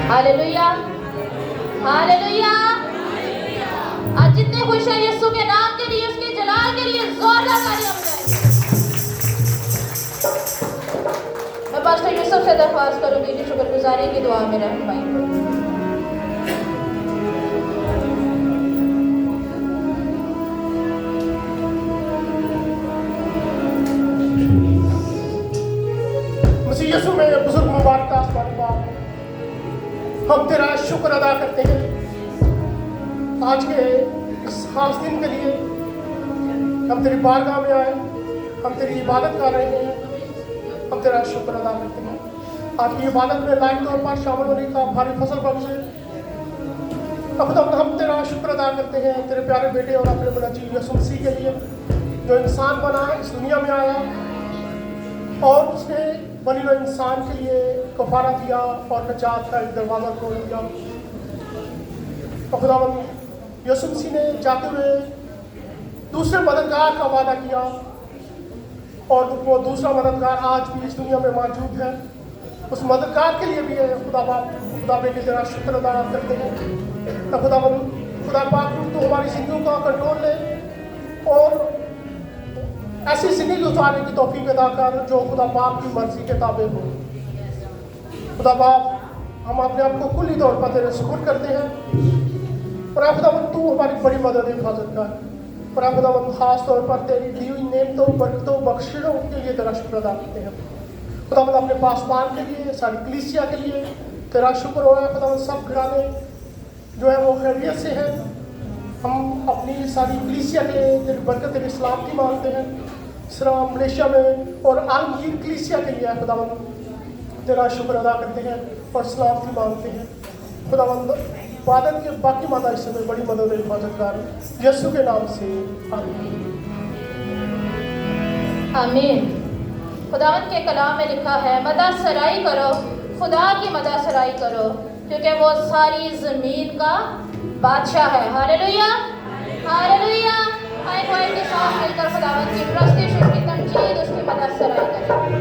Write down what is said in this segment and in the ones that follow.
Hallelujah, hallelujah. आज जितने खुश हैं यीशु के नाम के लिए, उसके जलाल के लिए जोरदार तालियां बजाएं। मैं पास्टर यूसुफ से दरख्वास्त करूंगी कि शुक्रगुजारी की दुआ में रहनुमाई करें। मसीह यीशु में बुजुर्ग मुबारक आसमानी बाप, हम तेरा शुक्र अदा करते हैं आज के इस खास दिन के लिए। हम तेरी बारगाह में आए, हम तेरी इबादत कर रहे हैं, हम तेरा शुक्र अदा करते हैं। आपकी इबादत में लायक तौर पर शामिल होने का भारी फसल बख्शे। अब हम तेरा शुक्र अदा करते हैं तेरे प्यारे बेटे और अपने मुनज्जी यीशु मसीह के लिए, जो इंसान बना, इस दुनिया में आया और उसने बनी हुए इंसान के लिए कफारा दिया और नजात का एक दरवाज़ा खोल दिया। और खुदावंद यीशु मसीह ने जाते हुए दूसरे मददगार का वादा किया और वो दूसरा मददगार आज भी इस दुनिया में मौजूद है। उस मददगार के लिए भी है खुदा बाप, खुदा बेटे तेरा शुक्र अदा करते हैं। खुदावंद खुदा पाक, तो हमारी जिंदगियों का कंट्रोल ले और ऐसी जिंदगी गुजारने की तौफीक अता कर जो खुदा बाप की मर्जी के ताबे हो। खुदा बाप, हम अपने आप को कुल्ली तौर पर तेरे सुपुर्द करते हैं और खुदावंद तू हमारी बड़ी मदद हिफाजत कर। और खुदावंद खास तौर पर तेरी दी हुई नेमतों, बरकतों, बख्शिशों के लिए तेरा शुक्र अदा करते हैं। खुदावंद अपने पासबान के लिए, सारी कलीसिया के लिए तेरा शुक्र हो रहा है। खुदावंद सब घराने जो है वो खैरियत से हैं। हम अपनी सारी कलीसिया के तेरी बरकत, तेरी सलामती मांगते हैं। सिर्फ मलेशिया में और आलमगीर कलीसिया के लिए खुदावंद तेरा शुक्र अदा करते हैं और सलामती मांगते हैं। खुदावंद इबादत के बाकी मादा हिस्से में बड़ी मदद हिफाजत कर, यीशु के नाम से आमीन। आमीन। खुदावंद के कलाम में लिखा है, मदद सराई करो, खुदा की मदद सराई करो, क्योंकि वो सारी ज़मीन का बादशाह है। Hallelujah, hallelujah. आए कोई के साथ मिलकर खुदावंद की प्रस्तुति, उसकी तमजीद, उसकी मदद सराई करें।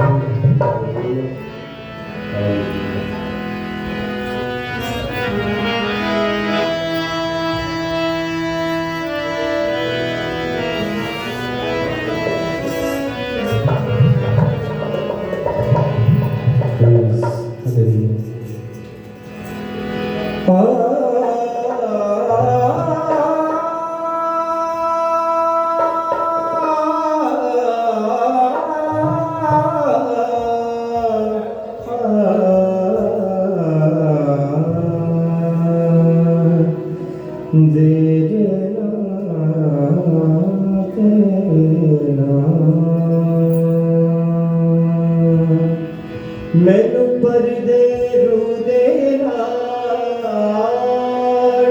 मैनू परदे रू दे नाल,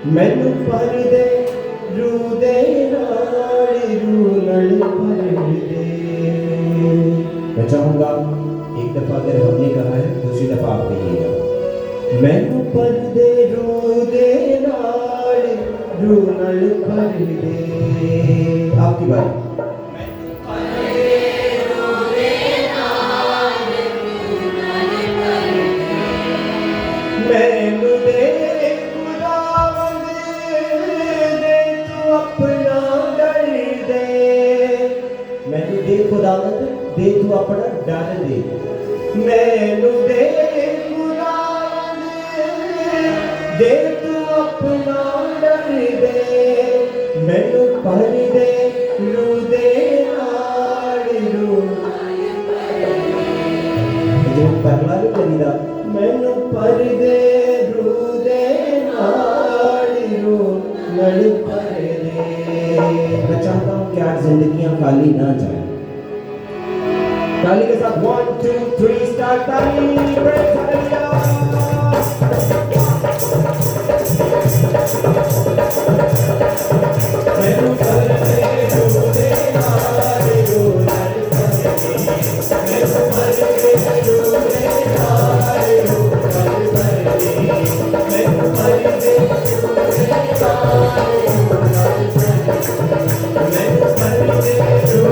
मैनू परदे रू दे नाल, रू नल परदे। मैं चाहूँगा एक दफ़ा अगर हमने कहा है दूसरी दफ़ा आप कहिएगा। मैनू परदे रू दे नाल, रू नल परदे। आपकी बारी। मैनू दे खुदावंद दे तू अपना डर दे, मैनू दे खुदावंद दे तू अपना डर दे। मैनू दे खुदावंद दे तू अपना डर दे, मैनू पर दे रू दे नाल, रू जो पहला भी करीदा। मैनू परदे रू दे नाल, रू नल परदे। मैं चाहता हूँ कि आज जिंदगियां खाली ना जाए। ताली के साथ 1 2 3 स्टार्ट। ताली, प्रेज हालेलुया। मैनू परदे रू दे नाल, रू नल परदे। मैनू परदे रू दे नाल, रू नल परदे। मैनू परदे रू दे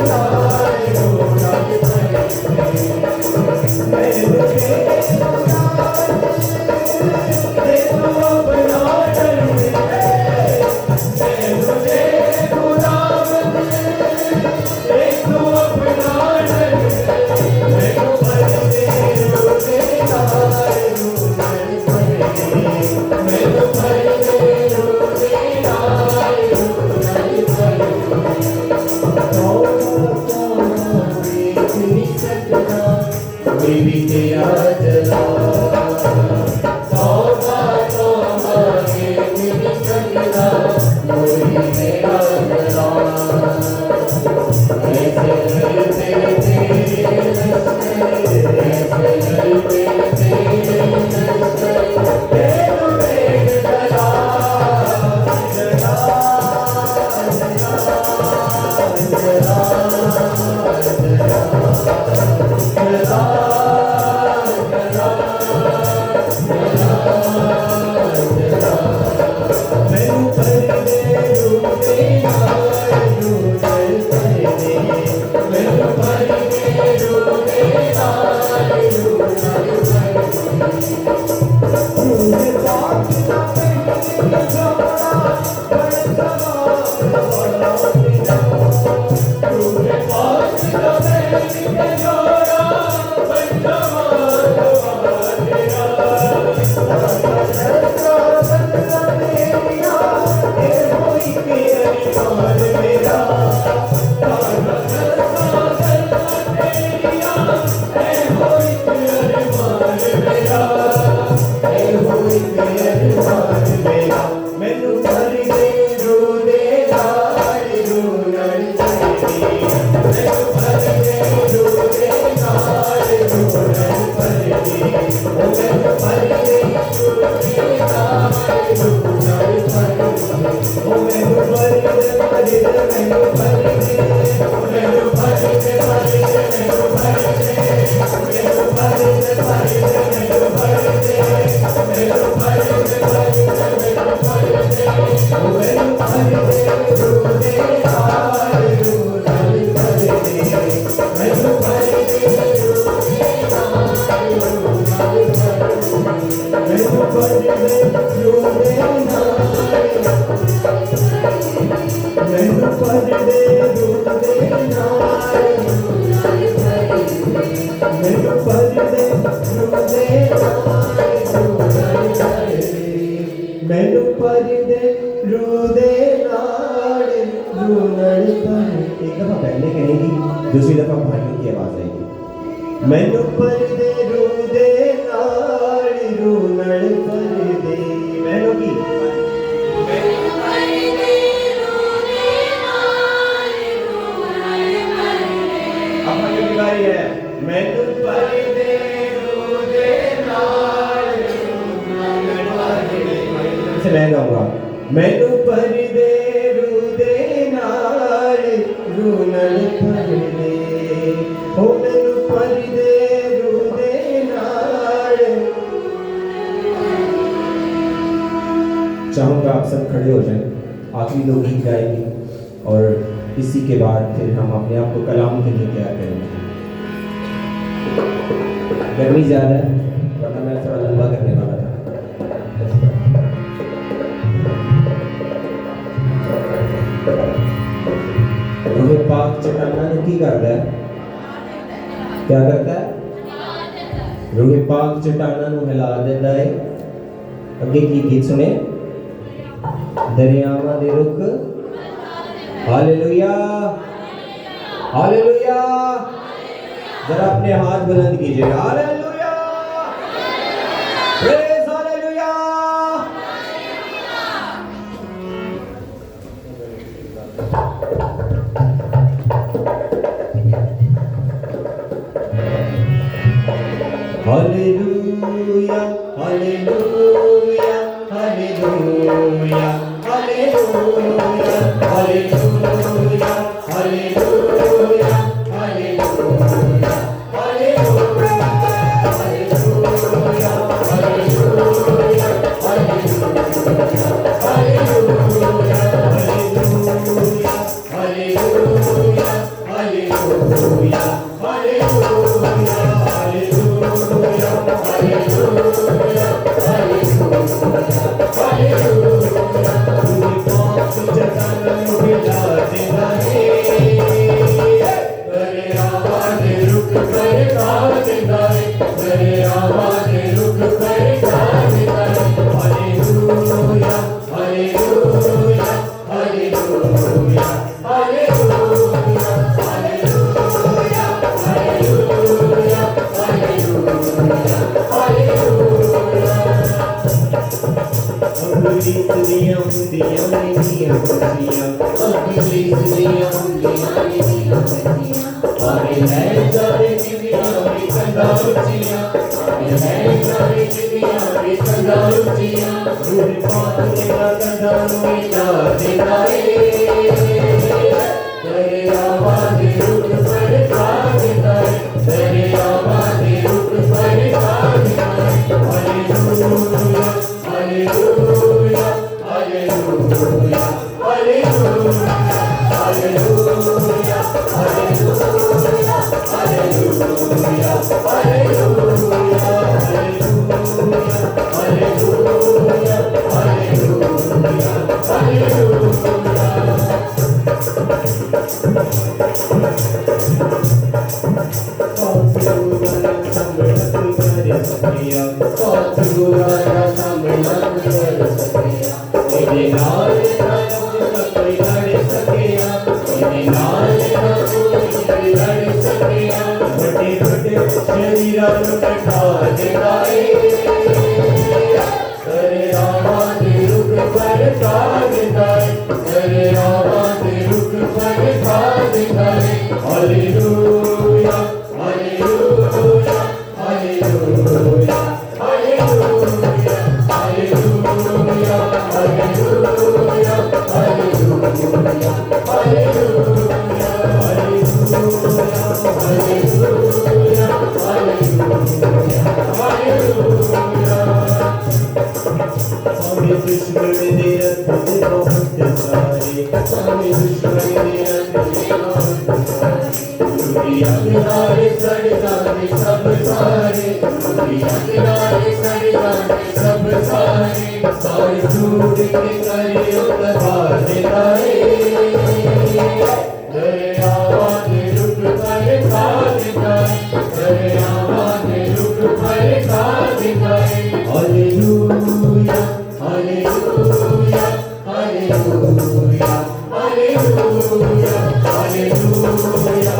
नाल, रू नल परदे। मैनू परदे रू दे नाल, रू नल परदे। मैनू दे दे तू अपना डर दे, मैनू दे खुदावंद दे तू अपना डर दे। मैनू परदे रू दे नाल, रू नल परदे। मैनू परदे रू दे नाल, रू नल परदे। तौबा देख नहीं सकता कोई भी तेरा जलाल, तौबा तौबा देख नहीं सकता कोई भी तेरा जलाल। ऐसे लड़ते तेरे लश्कर, ऐसे लड़ते तेरे लश्कर, तेरू देख जलाल, जलाल, जलाल, मैनू परदे रू दे नाल, रू नल परदे। मैनू परदे रू दे नाल, रू नल परदे। रूहे पाक ना पे जमाना बड़ा सवाल वाला तेरा। दूसरी दफा भाइयों की आवाज आएगी। मैनू पर दे रू दे नाल रू नड़ पर दे मैनू की अब भाइयों की बारी है। मैनू पर दे रू दे नाल रू नड़ पर दे से मैं गाऊंगा। मैनू पर दे रू दे नाल रू नड़ पर दे ओ मैनू पर दे रू दे नाल। चाहूंगा आप सब खड़े हो जाएं, आखिरी दो गीत गाएंगे और इसी के बाद फिर हम अपने आप को कलाम के लिए तैयार करेंगे। गर्मी ज़्यादा है वरना मैं थोड़ा लंबा करने वाला था। रूहे पाक चट्टाना ने की करता है? क्या करता है? रूहे पाक चट्टाना नु हिला देता है। अगे की गीत सुने। दरियावां दे रुख हालेलुया हालेलुया। जरा अपने हाथ बुलंद कीजिए। Hallelujah praise hallelujah. Hallelujah hallelujah hallelujah hallelujah hallelujah hallelujah hallelujah शरीरा नु कटा देता है करे आवाज़ रुक पर का देता है करे आवाज़ रुक पर का देता है hallelujah hallelujah hallelujah hallelujah hallelujah hallelujah hallelujah हमें दुश्मन ने रख दे बहुत सारे हमें दुश्मन ने रख दे बहुत सारे दुनिया किनारे सड़ जाने सब सारे दुनिया किनारे सड़ जाने सब सारे सारे दूर के करे उतार देता है करे आवाज़ रुक पर खा देता है करे आवाज़ रुक पर खा देता है hallelujah hallelujah hallelujah hallelujah hallelujah hallelujah hallelujah hallelujah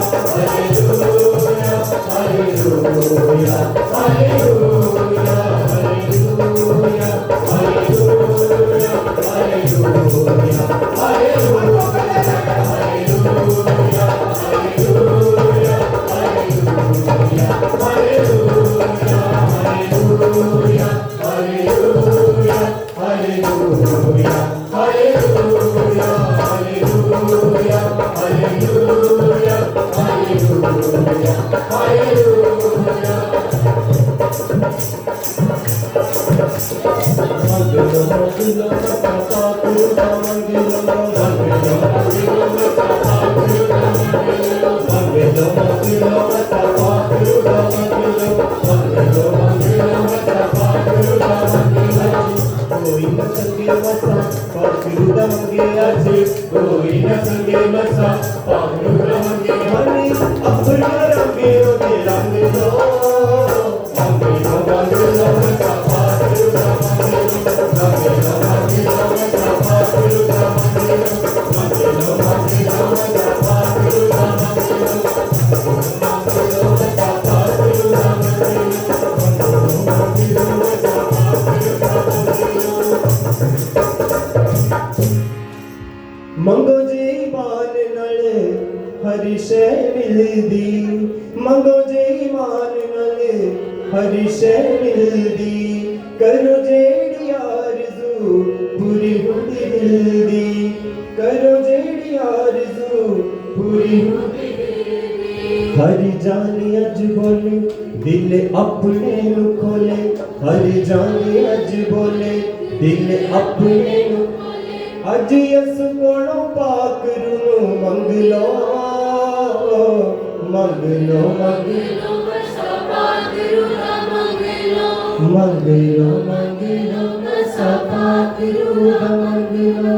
hallelujah hallelujah hallelujah कोई न संगे मसा पागलू रंगे हनी अपना रंगे ओके रंग दो रंगे लो मसा पागलू रंगे रंगे लो मसा पागलू रंगे रंगे लो मसा पागलू मंगो जी मान नल हरी शै मिलदी मंगो जी मान नल हरी शै मिलदी करो जेड़ी आरज़ू पूरी हुंदी दिल दी करो जेड़ी आरज़ू पूरी हुंदी दिल दी हरी जानी अज बोले दिल अपने नु खोले हरी जानी अज बोले दिल अपने नु अज यस कोणों पाक रू मंग लो मंग लो मंग लो मसा पाक रू मंग लो मंग लो मंग लो मसा पाक रू मंग लो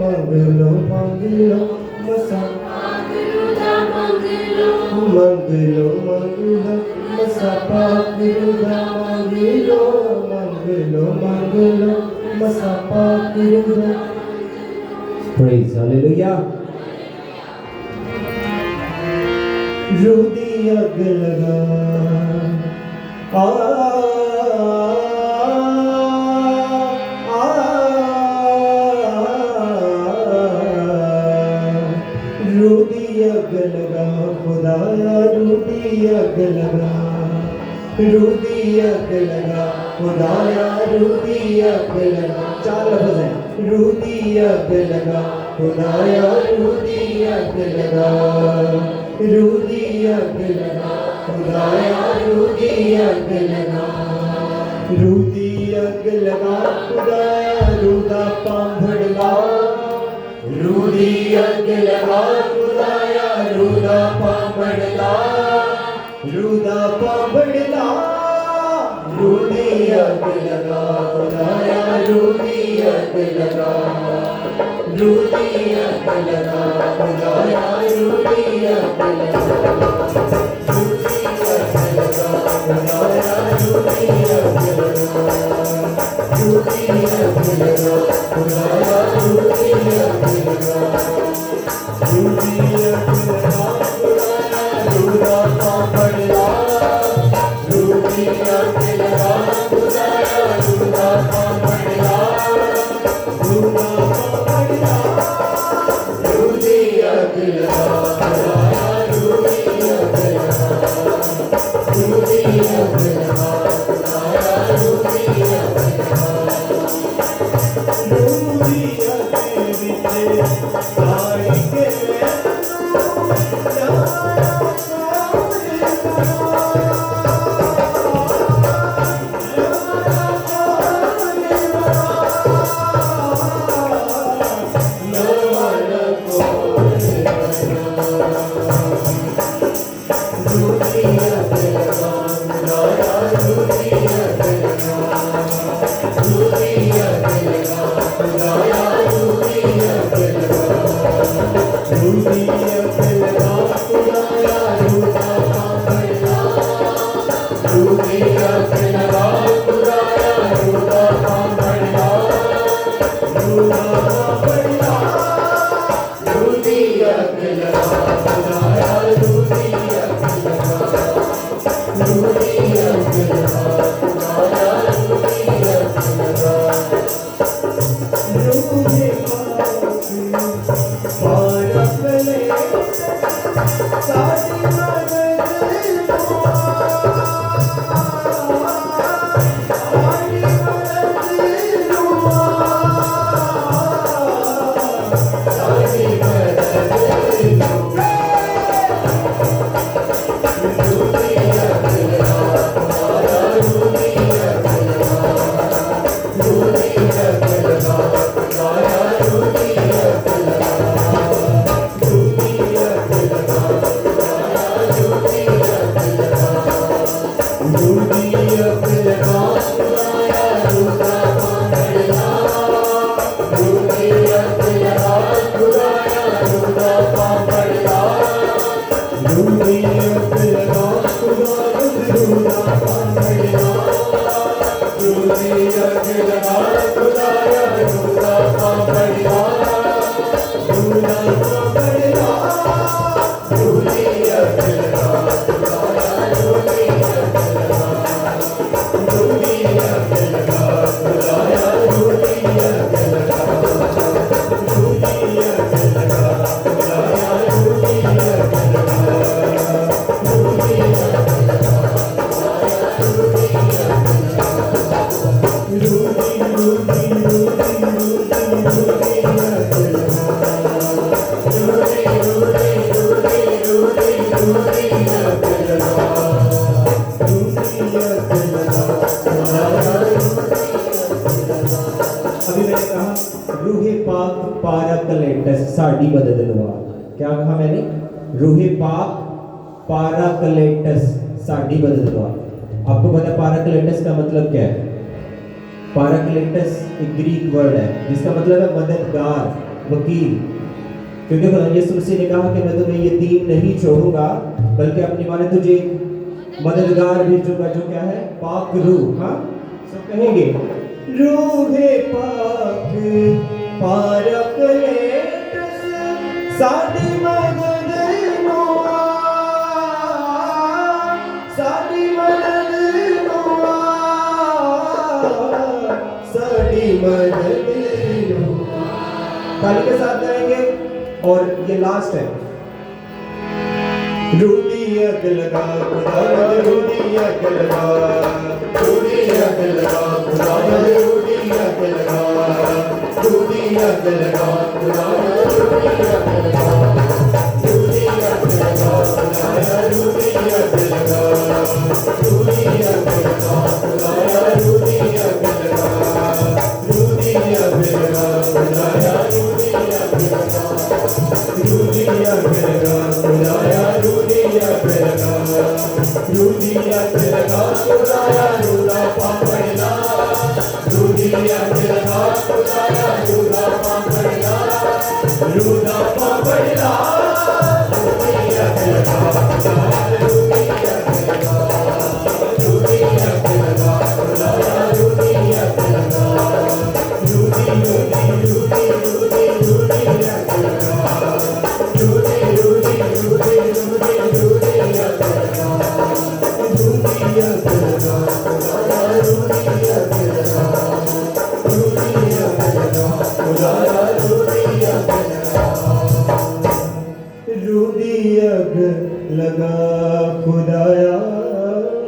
मंग लो मंग लो मसा पाक रू मंग लो मंग लो मंग लो मसा पाक रू मंग लो मंग लो मंग लो मसा पाक रू Praise, hallelujah. रूदी अग लगा आ रूदी अग लगा खुदाया रूदी अग लगा रूदी अग लगा खुदाया रूदी अग लगा चार लफ्ज़ हैं रूदी अग लगा खुदाया रूदी अग लगा रूदी अग लगा खुदाया रूदी अग लगा रूदी अग लगा खुदाया रूदा पांभड़ला रूदी अग लगा खुदाया रूदा पांभड़ला रूदा पांभड़ला रूदी अग लगा खुदाया रूदी अग लगा रूदी अग लगा खुदाया रूदी अग लगा रूदी अग लगा खुदाया रूदी अग लगा रूदी अग लगा खुदाया रूदी अग लगा रूदी अग लगा खुदाया रूदा पांभड़ला अभी मैंने कहा रूहे पाक पाराकलेटस साड़ी बदलवा। क्या कहा मैंने? रूहे पाक पाराकलेटस साड़ी बदलवा। आपको पता है पाराकलेटस का मतलब क्या है? पाराकलेटस एक ग्रीक वर्ड है जिसका मतलब है मददगार, वकील। क्योंकि खुदा यीशु मसीह ने कहा कि मैं तुम्हें यतीम नहीं छोड़ूंगा बल्कि अपनी माने तुझे मददगार भेजूंगा जो क्या है? पाक रूह। हाँ, सब कहेंगे रूहे पाक पाराकलेटस साड़ी मददनुआ, साड़ी मददनुआ, साड़ी मददनुआ। ताली के साथ गाएंगे और ये लास्ट है। रूदियत लगा खुदा रूदियत लगा, रूदियत लगा खुदा रूदियत लगा, रूदियत लगा खुदा रूदियत लगा, रूदियत लगा खुदा रूदियत लगा, रूदियत लगा खुदा रूदियत लगा, रूदियत लगा खुदा रूदियत लगा, रूदियत लगा खुदा रूदियत लगा खुदाया रूदा पापड़ना, रूदियत लगा खुदाया रूदा पापड़ना, रूदा पापड़ना, रूदियत लगा खुदाया रूदियत लगा, रूदियत लगा खुदाया रूदियत लगा, रूदी रूदी रूदी रूदी रूदियत लगा, रूदी लगा खुदाया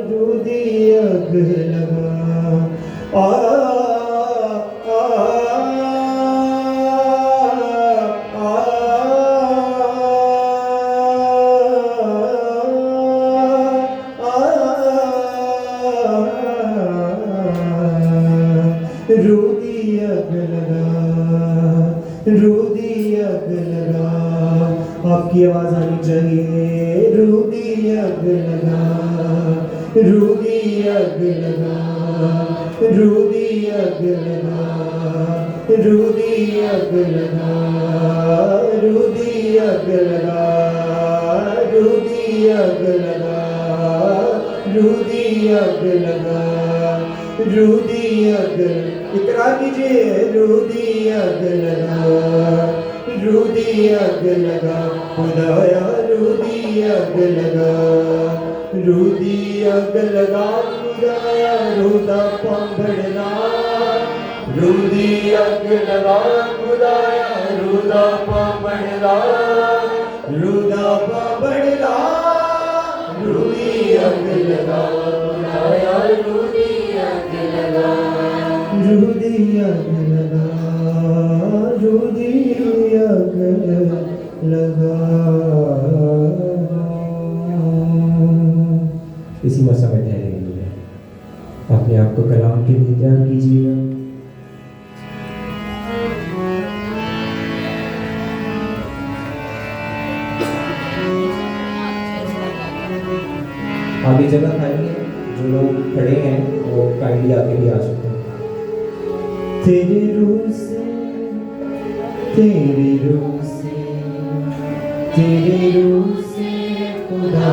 रूदी अग लगा आ आ रूदी अग लगा रूदी अग लगा आपकी आवाज आनी चाहिए रूदी अग लगा रूदी अग लगा रूदी अग लगा रूदी अग लगा रूदी अग लगा रूदी अग लगा रूदी अग लगा रूदी अग इकरार कीजिए रूदी अग लगा रूदी अग लगा खुदाया रूदी अग लगा रूदी अग लगा खुदाया रूदा पंबड़ना रूदी अग लगा खुदाया रूदा पंबड़ना रूदा पंबड़ना रूदी अग लगा खुदाया रूदी अग लगा रूदी अग लगा रूदी अग लगा इसी मौसम में ठहरेंगे अपने आप को कलाम के लिए तैयार कीजिएगा आगे जगह खाली है जो लोग खड़े हैं वो काइंडली आके भी आ सकते हैं तेरे रूह से तेरे रूह से तेरे रूह से खुदा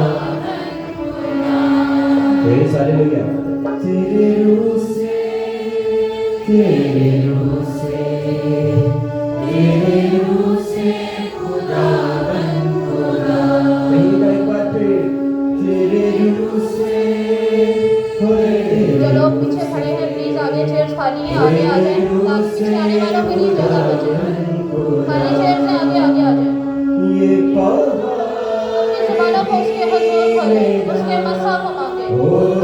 ये सारे लोग क्या तेरे रूह से तेरे रूह से तेरे रूह से खुदा बन खुदा कहिएगा एक बार फिर तेरे रूह से जो लोग पीछे खड़े हैं प्लीज आगे चेयर्स खाली हैं आगे आ जाएं ताकि पीछे आने वालों के लिए जगह बचे खाली चेयर से आगे आगे आ जाएं ये अपनी ज़ुबानों को उसके हुजूर खोलें उसके मसा को मांगे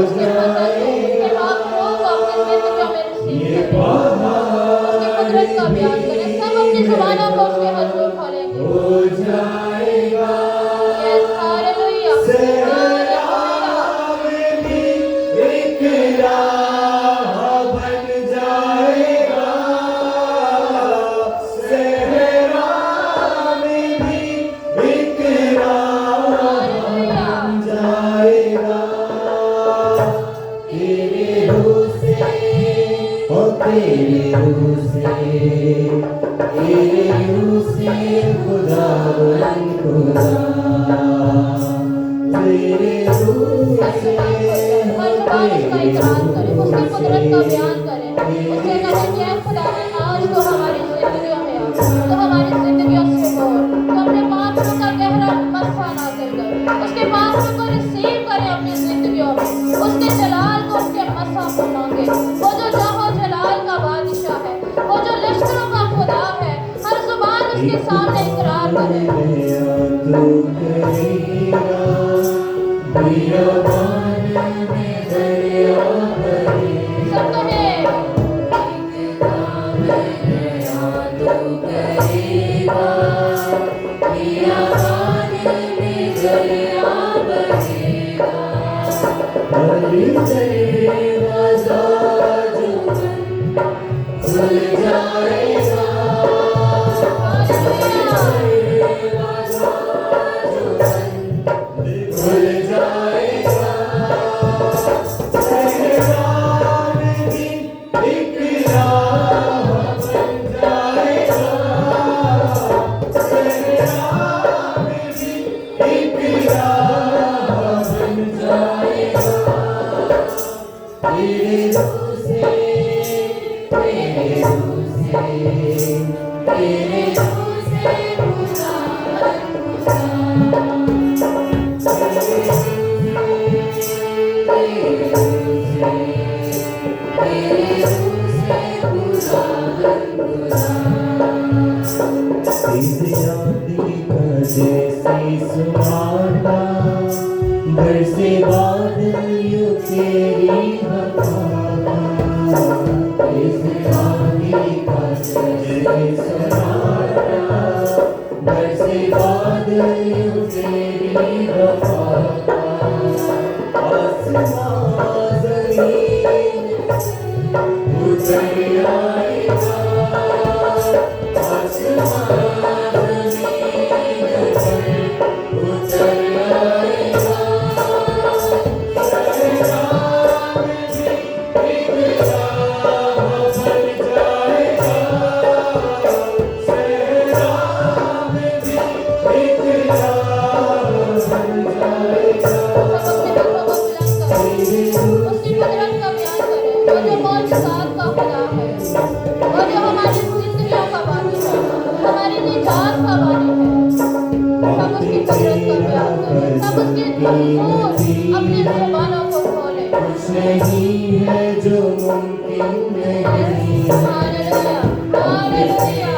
उसके फजल को उसके पाक रूह को अपनी ज़िंदगी में रिसीव करें उसकी कुदरत का बयान करें सब अपनी ज़ुबानों को उसके हुजूर खोलेंगे हो जाएगा यस हालेलुया तेरे रूह से खुदा बन खुदा तेरे रूह से हर ज़ुबान उसका इकरार करे उसकी कुदरत का बयान करे उससे कहे कि ऐ खुदा आज तो हमारी ज़िंदगियों में आ तो हमारी ज़िंदगियों से बोल तो अपने पापों का गहरा मस्सा नाज़िल कर उसके पापों को रिसीव करें अपनी ज़िंदगियों में उसके जलाल को उसके मस्सा को मांगे वो जो जाहो जलाल का बादशाह है वो जो लश्करों का खुदा है हर ज़ुबान उसके सामने इकरार करे सब कहें जैसे सुनाता बरसे बादल यूं तेरी वफा इस पानी का जैसे सुनाता बरसे बादल यूं तेरी वफा आसमां ज़मीन उतर आएगा आसमां उसकी कुदरत का बयान करें। वो जो मौजूदात का खुदा है, वो जो हमारी जिंदगियों का बानी है, हमारी निजात का बानी है। सब उसकी कुदरत का बयान करें, सब उसके महफूज अपनी ज़ुबानों को खोलें। कुछ नहीं है जो मुमकिन नहीं हालेलुया, हालेलुया।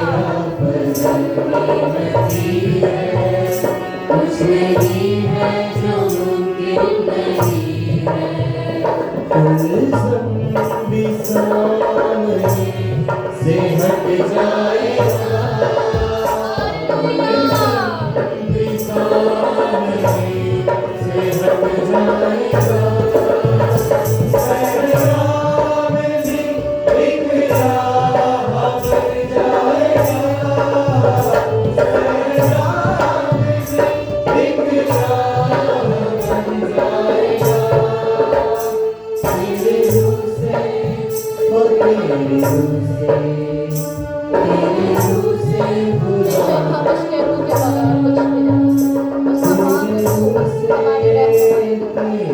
कुछ नहीं है जो मुमकिन नहीं भी सामने से हट जाएगा भी सामने से हट जाएगा सहरा में भी एक राह बन जाएगा सहरा में भी एक राह बन जाएगा बेशक हम उसके रूह के बगैर कुछ भी नहीं। उसका पाक रूह हमारी रहनुमाई करता है,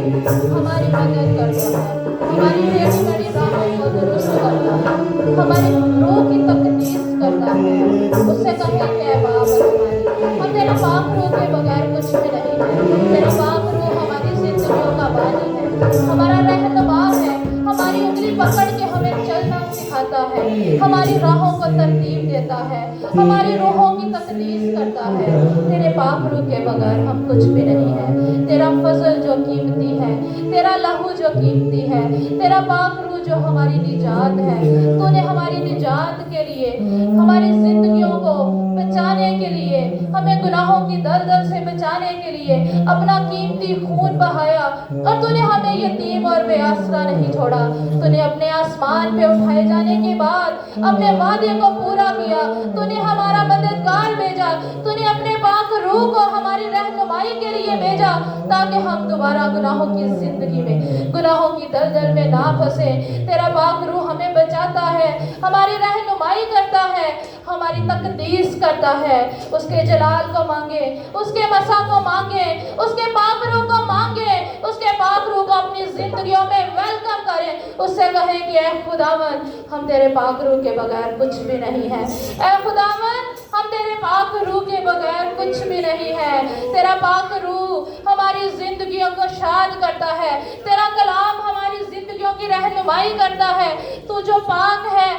हमारी मदद करता है, हमारी टेढ़ी मेढ़ी राहों को दुरुस्त करता है, हमारी रूह की तकदीस करता है। उससे कहें कि ऐ बाप हमारी, हम तेरे पाक रूह के बगैर कुछ भी नहीं है। तेरा पाक रूह हमारी जिंदगियों का बानी है, हमारा रहनुमा है, हमारी उंगली पकड़ के हमें चलना सिखाता है, हमारी राहों को तरतीब देता है, हमारी रूहों की तकदीस करता है। तेरे पाक रूह के बगैर हम कुछ भी नहीं है। तेरा फजल जो कीमती है, तेरा लहू जो कीमती है, तेरा पाक रूह जो हमारी निजात है। तूने हमारी निजात के लिए, हमारी जिंदगियों को बचाने के लिए, हमें गुनाहों की दलदल से बचाने के लिए अपना कीमती खून बहाया और तूने हमें यतीम और बेआसरा नहीं छोड़ा। तूने अपने आसमान पे उठाए जाने के बाद अपने वादे को पूरा किया। तूने हमारा मददगार भेजा, तूने अपने पाक रूह को हमारी रहनुमाई के लिए भेजा ताकि हम दोबारा गुनाहों की जिंदगी में, गुनाहों की दलदल में ना फंसे। तेरा पाक रूह हमें बचाता है, हमारी रहनुमाई करता है, हमारी तकदीस करता है। उसके जलाल को मांगे, उसके मसा को मांगे, उसके पाक रूह को मांगे, उसके पाक रूह को अपनी जिंदगियों में वेलकम करें। उससे कहें कि ऐ खुदावन, हम तेरे पाक रूह के बगैर कुछ भी नहीं है। ऐ खुदावन, हम तेरे पाक रूह के बगैर कुछ भी नहीं है। तेरा पाक रूह हमारी जिंदगियों को शाद करता है, तेरा कलाम हमारी जिंदगियों की रहनुमाई करता है। तू जो पाक है।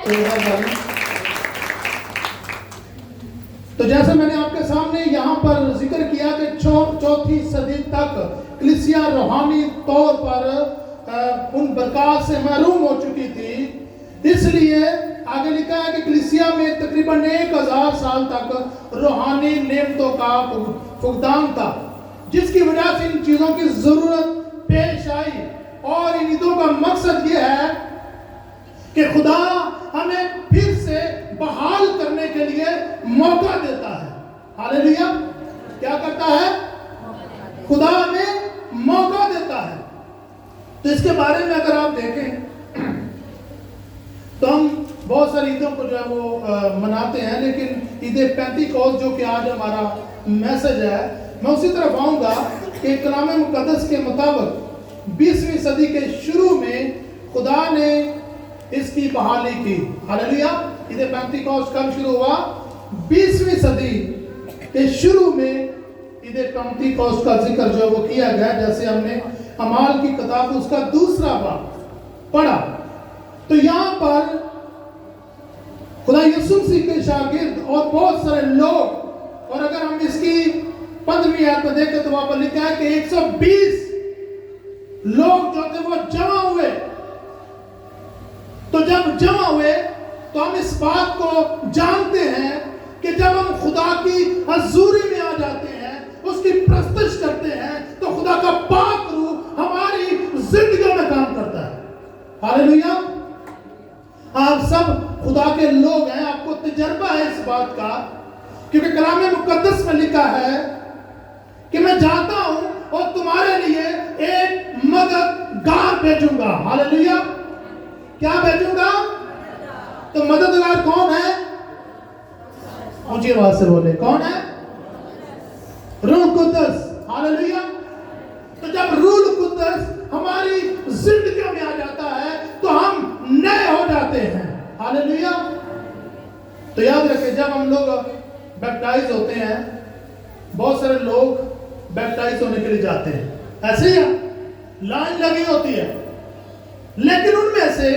तो जैसे मैंने आपके सामने यहाँ पर जिक्र किया कि चौथी सदी तक कलीसिया रूहानी तौर पर उन बरकत से महरूम हो चुकी थी। इसलिए आगे लिखा है कि कलीसिया में तकरीबन 1000 साल तक रूहानी नेमतों का फुकदान था, जिसकी वजह से इन चीज़ों की ज़रूरत पेश आई। और इन ईदों का मकसद ये है कि खुदा हमें फिर से बहाल करने के लिए मौका देता है। हालेलुया। क्या करता है? खुदा हमें मौका देता है। तो इसके बारे में अगर आप देखें तो हम बहुत सारी ईदों को जो है वो मनाते हैं, लेकिन ईद पेंतीकोस्त जो कि आज हमारा मैसेज है, मैं उसी तरफ आऊँगा कि कलाम मुकद्दस के मुताबिक 20वीं सदी के शुरू में खुदा ने इसकी बहाली की। हालेलुया। ईद पेंतीकोस्त कब शुरू हुआ? 20वीं सदी के शुरू में ईद पेंतीकोस्त का जिक्र जो वो किया गया, जैसे हमने अमाल की किताब उसका दूसरा बाब पढ़ा। तो यहाँ पर खुदा यीशु मसीह के शागिर्द और बहुत सारे लोग, और अगर हम इसकी 15वीं आयत में देखें तो वहां पर लिखा है कि 120 लोग जो थे वो जमा हुए। तो जब जमा हुए तो हम इस बात को जानते हैं कि जब हम खुदा की हजूरी में आ जाते हैं, उसकी प्रस्तुति करते हैं, तो खुदा का पाक रूह हमारी जिंदगियों में काम करता है। हालेलुया। आप सब खुदा के लोग हैं, आपको तजर्बा है इस बात का, क्योंकि कलाम मुकद्दस में लिखा है कि मैं जाता हूं और तुम्हारे लिए एक मददगार भेजूंगा। हालेलुया। क्या भेजूंगा? तो मददगार कौन है? ऊंची आवाज से बोले, कौन है? रूह कुद्दस। हालेलुया। तो जब रूह कुद्दस हमारी जिंदगी में आ जाता है तो हम नए हो जाते हैं। हालेलुया। तो याद रखें, जब हम लोग बैप्टाइज होते हैं, बहुत सारे लोग बैप्टाइज होने के लिए जाते हैं, ऐसे ही लाइन लगी होती है, लेकिन उनमें से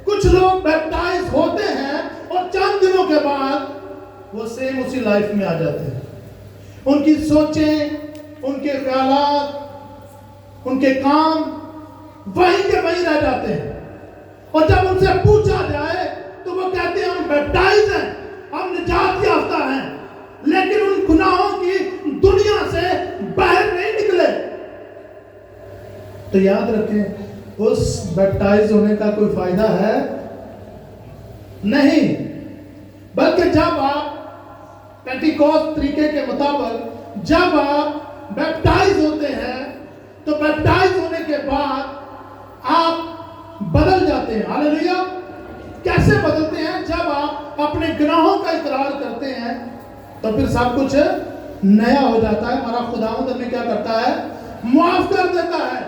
कुछ लोग बैप्टाइज होते हैं और चंद दिनों के बाद वो सेम उसी लाइफ में आ जाते हैं। उनकी सोचें, उनके ख्यालात, उनके काम वहीं के वहीं रह जाते हैं। और जब उनसे पूछा जाए तो वो कहते हैं हम बैप्टाइज हैं, हम निजात याफ्ता हैं, लेकिन उन गुनाहों की दुनिया से बाहर नहीं निकले। तो याद रखें, उस बैप्टाइज होने का कोई फायदा है नहीं, बल्कि जब आप पेंटिकोस्ट तरीके के मुताबिक जब आप बैप्टाइज होते हैं तो बैप्टाइज होने के बाद आप बदल जाते हैं। हालेलुया। कैसे बदलते हैं? जब आप अपने गुनाहों का इकरार करते हैं तो फिर सब कुछ नया हो जाता है। हमारा खुदावंद हमें क्या करता है? माफ कर देता है।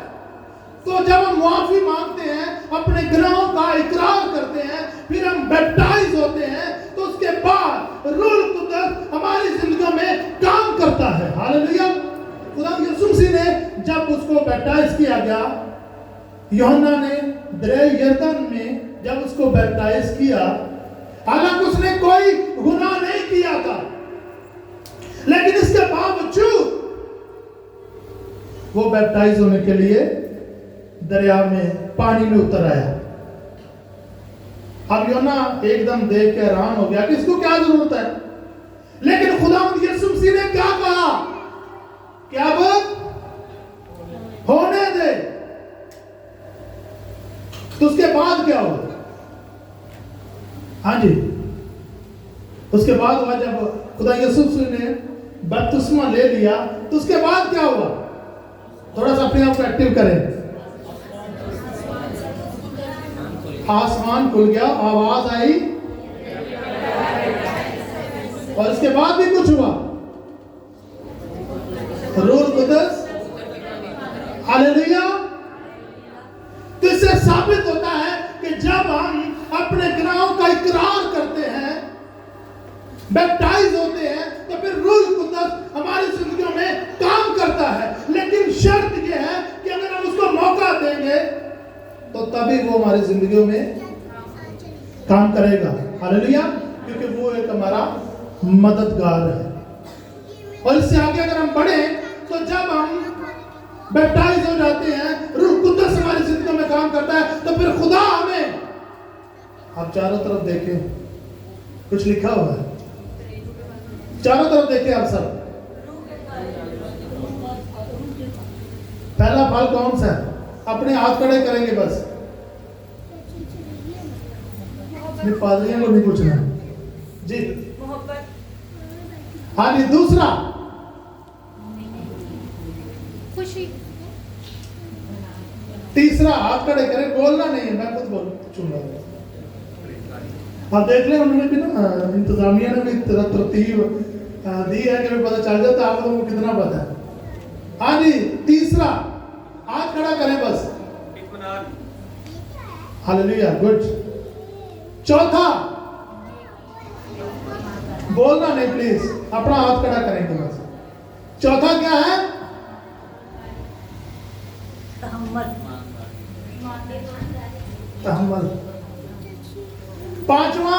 तो जब हम माफी मांगते हैं, अपने गुनाहों का इकरार करते हैं, फिर हम बैप्टाइज होते हैं, तो उसके बाद रूह कुद्दस हमारी जिंदगी में काम करता है। हालेलुया। खुदा यीशु मसीह ने जब उसको बैप्टाइज किया गया, यूहन्ना ने दरिया यरदन में जब उसको बैप्टाइज किया, हालांकि उसने कोई गुनाह नहीं किया था, लेकिन इसके बावजूद वो बैप्टाइज होने के लिए दरिया में, पानी में उतर आया। अब यूहन्ना एकदम देख के हैरान हो गया कि इसको क्या जरूरत है, लेकिन खुदावंद यीशु मसीह ने क्या कहा कि अब होने दे। तो उसके बाद क्या हुआ? हाँ जी, उसके बाद हुआ जब खुदा यीशु मसीह ने बपतिस्मा ले लिया, तो उसके बाद क्या हुआ? थोड़ा सा अपने आप को एक्टिव करें। आसमान खुल गया, आवाज आई, और इसके बाद भी कुछ हुआ। रूह कुद्दस। हालेलुया। तो इससे साबित होता है कि जब हम अपने गुनाहों का इकरार करते हैं, बैप्टाइज होते हैं, तो फिर रूह कुद्दस हमारी जिंदगियों में काम करता है। लेकिन शर्त यह है कि अगर हम उसको मौका देंगे तो तभी वो हमारी जिंदगियों में काम करेगा। हालेलुया। क्योंकि वो एक हमारा मददगार है। और इससे आगे अगर हम बढ़े तो जब हम बैप्टाइज हो जाते हैं, रूह कुद्दस हमारी जिंदगी में काम करता है, तो फिर खुदा हमें, आप चारों तरफ देखें, कुछ लिखा हुआ है, चारों तरफ देखें आप सब। पहला फल कौन सा है? अपने हाथ खड़े करेंगे बस, पादरियों को नहीं पूछना जी। हाँ जी। दूसरा खुशी। तीसरा हाथ खड़े करें, बोलना नहीं है, मैं खुद बोल चुन रहा हूं। आप देख लें, उन्होंने भी ना, इंतजामिया ने भी तरतीब दी है कि पता चल जाता है आप लोगों को कितना पता है। हाँ जी। तीसरा हाथ खड़ा करें बस। हालेलुया। गुड। चौथा बोलना नहीं प्लीज, अपना हाथ खड़ा करेंगे बस। चौथा क्या है? तहम्मुल। पांचवा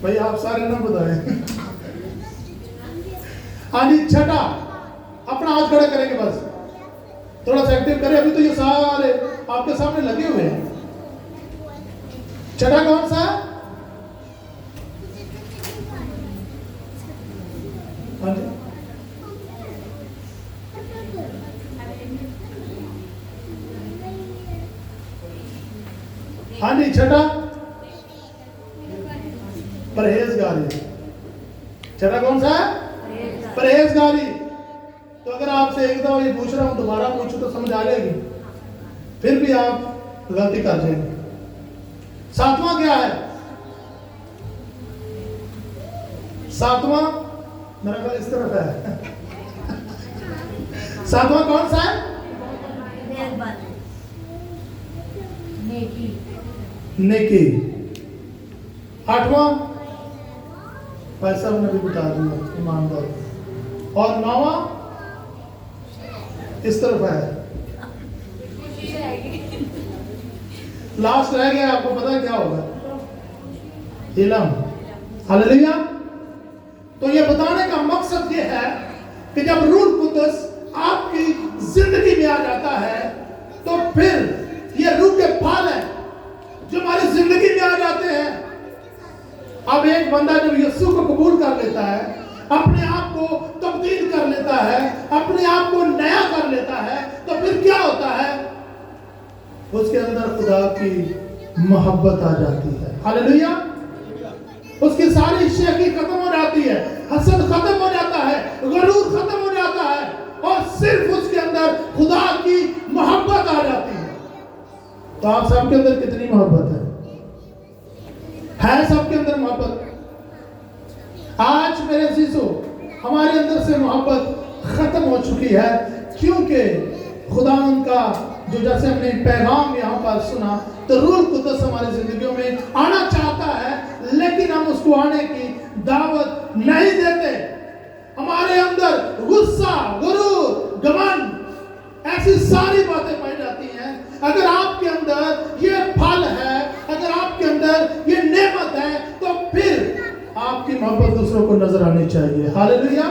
भाई आप सारे ना बताएं। हाँ जी, छठा, अपना हाथ खड़ा करेंगे, बस थोड़ा सा एक्टिव करें। अभी तो ये सारे आपके सामने लगे हुए हैं। छठा कौन सा? हाँ जी, हाँ जी, छठा परहेजगारी। छठा कौन सा है? परहेजगारी। तो अगर आपसे एक दफा ये पूछ रहा हूं, दोबारा पूछूं तो समझ आ जाएगी, फिर भी आप गलती कर जाएंगे। सातवां क्या है? सातवां मेरा ख्याल इस तरफ है। सातवां कौन सा है? नेकी। आठवां भाई साहब ने भी बता दिया, ईमानदारी। और नौवां इस तरफ है, लास्ट रह गया। आपको पता है क्या होगा? इल्म। हालेलुया। तो ये बताने का मकसद ये है कि जब रूह कुद्दस आपकी जिंदगी में आ जाता है तो फिर ये रूह के फल है जो हमारी जिंदगी में आ जाते हैं। अब एक बंदा जब यीशु को कबूल कर लेता है, अपने आप को तब्दील कर लेता है, अपने आप को नया कर लेता है, तो फिर क्या होता है? उसके अंदर खुदा की मोहब्बत आ जाती है। हालेलुया। उसकी सारी शेखी खत्म हो जाती है, हसद खत्म हो जाता है, गरूर खत्म हो जाता है, और सिर्फ उसके अंदर खुदा की मोहब्बत आ जाती है। तो आप सबके अंदर कितनी मोहब्बत है? सबके अंदर मोहब्बत। आज मेरे अजीजों, हमारे अंदर से मोहब्बत खत्म हो चुकी है, क्योंकि खुदा उनका जो, जैसे हमने पैगाम यहाँ पर सुना, तो रूह कुद्दस हमारी जिंदगियों में आना चाहता है, लेकिन हम उसको आने की दावत नहीं देते। हमारे अंदर गुस्सा, गुरूर, घमंड, ऐसी सारी बातें पाई जाती हैं। अगर आपके अंदर ये फल है, अगर आपके अंदर ये नेमत है, तो फिर आपकी मोहब्बत दूसरों को नजर आनी चाहिए। हालेलुया।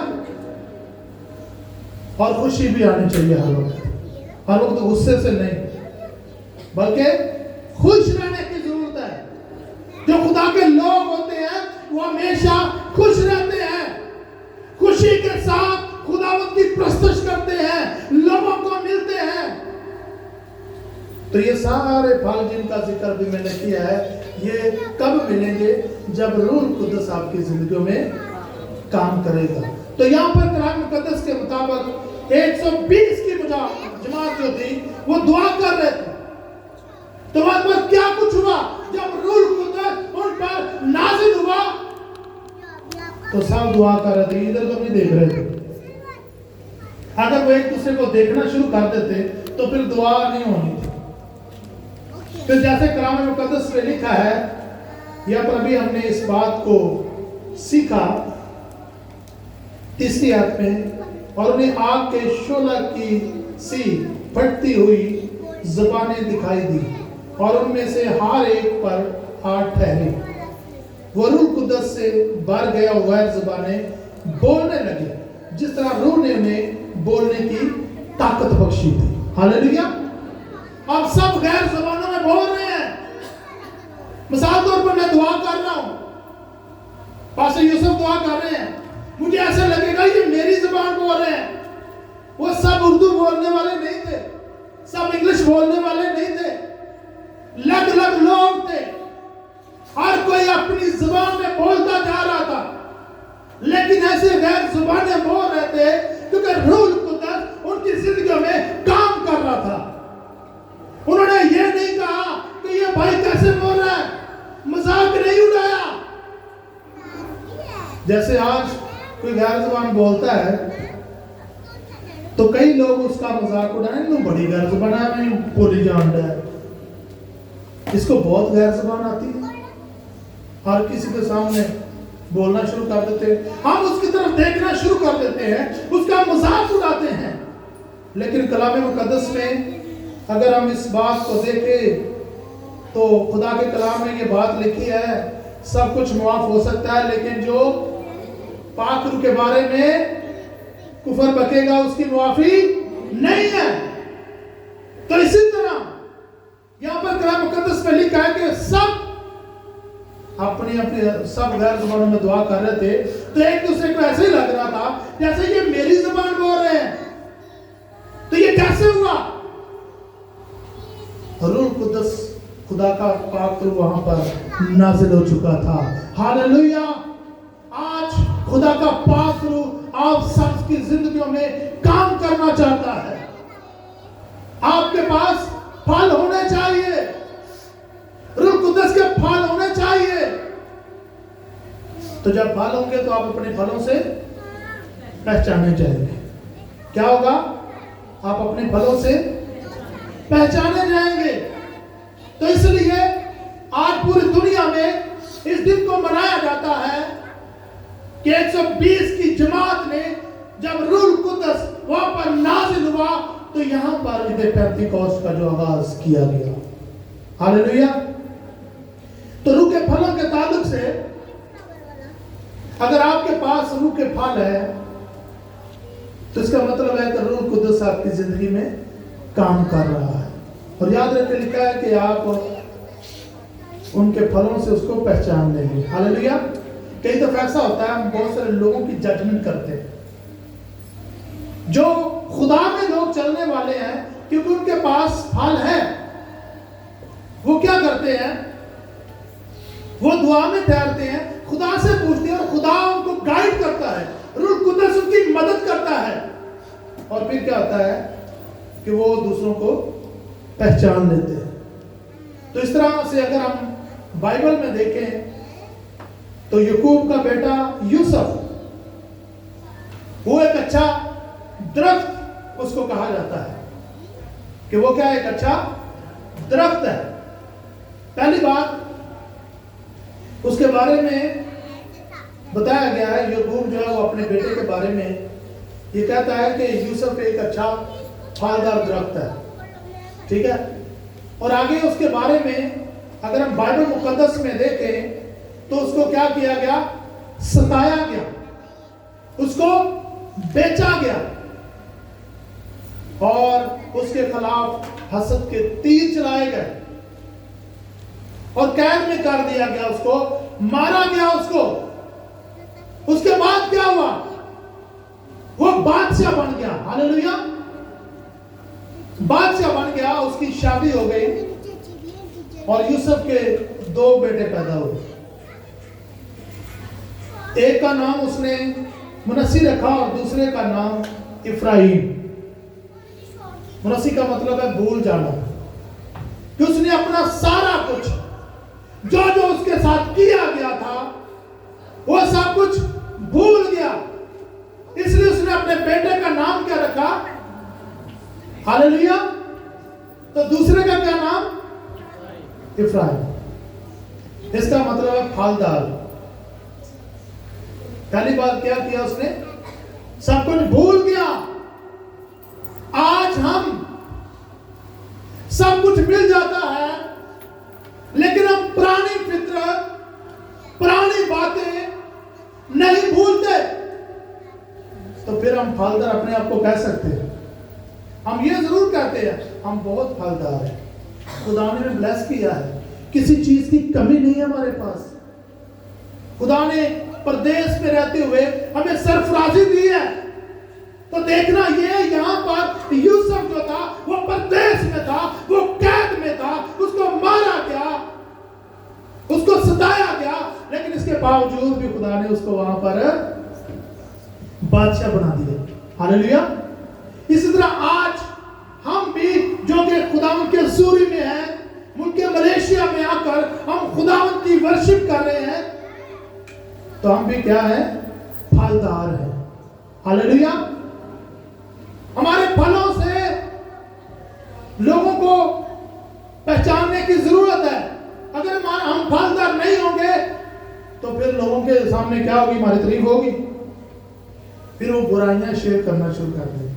और खुशी भी आनी चाहिए हर वक्त। हर वक्त गुस्से से नहीं, बल्कि खुश रहने की जरूरत है। जो खुदा के लोग होते हैं वो हमेशा खुश रहते हैं, खुशी के साथ खुदावत की प्रस्तुत करते हैं, लोगों को मिलते हैं। तो ये सारे फल जिनका जिक्र भी मैंने किया है, ये कब मिलेंगे? जब रूह कुद्दस आपकी जिंदगियों में काम करेगा। तो यहाँ पर कलाम मुकद्दस के मुताबिक 120 की जमात जो थी वो दुआ कर रहे थे। तो वहां पर क्या कुछ हुआ? जब रूह कुद्दस उन पर नाज़िल हुआ तो सब दुआ कर रहे थे, इधर तो नहीं देख रहे थे। अगर वो एक दूसरे को देखना शुरू कर देते तो फिर दुआ नहीं होनी थी। फिर जैसे कलाम मुकद्दस में लिखा है, या पर अभी हमने इस बात को सीखा 3री आयत में, और उन्हें आग के शोला की सी फटती हुई ज़बानें दिखाई दी, और उनमें से हर एक पर हाथ ठहरे। वो रूह कुद्दस से भर गया गैर ज़बानें बोलने लगे, जिस तरह रूह ने उन्हें बोलने की ताकत बख्शी थी। हालेलुया। अब सब गैर ज़बानों में बोल रहे हैं। मिसाल तौर पर मैं दुआ कर रहा हूं, पास्टर यूसुफ दुआ कर रहे हैं, मुझे ऐसा लगेगा ये मेरी ज़बान बोल रहे हैं। वो सब उर्दू बोलने वाले नहीं थे, सब इंग्लिश बोलने वाले नहीं थे, अलग अलग लोग थे, हर कोई अपनी ज़बान में बोलता जा रहा था, लेकिन ऐसे गैर ज़ुबानें बोल रहे थे क्योंकि रूह कुद्दस उनकी जिंदगी में काम कर रहा था। उन्होंने ये नहीं कहा कि ये भाई कैसे बोल रहा है, मजाक नहीं उड़ाया। जैसे आज कोई गैर ज़ुबान बोलता है तो कई लोग उसका मजाक उड़ाएं, तो बड़ी गैर ज़ुबान है, मैं बोली जान रहा है, इसको बहुत गैर ज़ुबान आती है, हर किसी के सामने बोलना शुरू कर देते हैं, हम उसकी तरफ देखना शुरू कर देते हैं, उसका मजाक उड़ाते हैं। लेकिन कलाम मुकद्दस में अगर हम इस बात को देखें तो खुदा के कलाम में ये बात लिखी है सब कुछ माफ हो सकता है, लेकिन जो पाक रूह के बारे में कुफर बकेगा उसकी माफी नहीं है। तो इसी तरह यहां पर कलाम मुकद्दस में लिखा है कि सब अपनी अपनी सब गैर जुबानों में दुआ कर रहे थे, तो एक दूसरे को ऐसे ही लग रहा था जैसे ये मेरी जुबान बोल रहे हैं। तो ये कैसे हुआ? रूह कुद्दस खुदा का पाक रूह वहां पर नाजिल हो चुका था। हालेलुया। आज खुदा का पाक रूह आप सबकी जिंदगियों में काम करना चाहता है। आपके पास फल होने चाहिए, रूह कुद्दस के फल होने चाहिए। तो जब फल होंगे तो आप अपने फलों से पहचाने जाएंगे। क्या होगा? आप अपने फलों से पहचाने जाएंगे। तो इसलिए आज पूरी दुनिया में इस दिन को मनाया जाता है कि 120 की जमात ने जब रूह कुद्दस वहां पर नाजिल हुआ तो यहां पर ईद पेंतिकोस्त का जो आगाज किया गया। हालेलुया। तो रूह के फलों के ताल्लुक से अगर आपके पास रूह के फल है तो इसका मतलब है कि रूह कुद्दस आपकी जिंदगी में काम कर रहा है। और याद रखिए लिखा है कि आप उनके फलों से उसको पहचान लेंगे। हालेलुया। कई दफा ऐसा होता है हम बहुत सारे लोगों की जजमेंट करते हैं। जो खुदा में लोग चलने वाले हैं क्योंकि उनके पास फल है, वो क्या करते हैं? वो दुआ में ठहरते हैं, खुदा से पूछते हैं और खुदा उनको गाइड करता है, रूह कुद्दस उनकी मदद करता है। और फिर क्या होता है कि वो दूसरों को पहचान लेते हैं। तो इस तरह से अगर हम बाइबल में देखें तो याकूब का बेटा यूसुफ, वो एक अच्छा दरख्त उसको कहा जाता है कि वो क्या एक अच्छा दरख्त है। पहली बात उसके बारे में बताया गया है, याकूब जो है वो अपने बेटे के बारे में ये कहता है कि यूसुफ एक अच्छा फलदार दरख्त है। ठीक है। और आगे उसके बारे में अगर हम बाइबल मुकद्दस में देखें तो उसको क्या किया गया? सताया गया, उसको बेचा गया और उसके खिलाफ हसद के तीर चलाए गए और कैद में कर दिया गया, उसको मारा गया उसको। उसके बाद क्या हुआ? वो बादशाह बन गया। हालेलुया। बादशाह बन गया, उसकी शादी हो गई और यूसुफ के 2 बेटे पैदा हुए। एक का नाम उसने मुनस्सी रखा और दूसरे का नाम इफ्राहिम। मुनस्सी का मतलब है भूल जाना, कि उसने अपना सारा कुछ जो जो उसके साथ किया गया था वो सब कुछ भूल गया। इसलिए उसने अपने बेटे का नाम क्या रखा? हालेलुया। तो दूसरे का क्या नाम? इफ्राहिम। इसका मतलब है फलदार। पहली बात क्या किया उसने? सब कुछ भूल गया। आज हम सब कुछ मिल जाता है लेकिन हम पुरानी फितरत, पुरानी बातें नहीं भूलते। तो फिर हम फलदार अपने आप को कह सकते हैं। हम ये जरूर कहते हैं हम बहुत फलदार हैं, खुदा ने हमें ब्लेस किया है, किसी चीज की कमी नहीं है हमारे पास। खुदा ने परदेश में रहते हुए हमें सरफराजी दी है। तो देखना ये यहाँ पर यूसुफ जो था वो परदेश में था, वो कैद में था, उसको मारा गया, उसको सताया गया, लेकिन इसके बावजूद भी खुदा ने उसको वहां पर बादशाह बना दिया। हालेलुया। इसी तरह आज हम भी जो कि खुदावंद के सूरी में है, मुल्क मलेशिया में आकर हम खुदावंद की वर्शिप कर रहे हैं, तो हम भी क्या है? फलदार हैं। हालेलुया। हमारे फलों से लोगों को पहचानने की जरूरत है। अगर हम फलदार नहीं होंगे तो फिर लोगों के सामने क्या होगी? हमारी तारीफ होगी, फिर वो बुराइयां शेयर करना शुरू कर देंगे।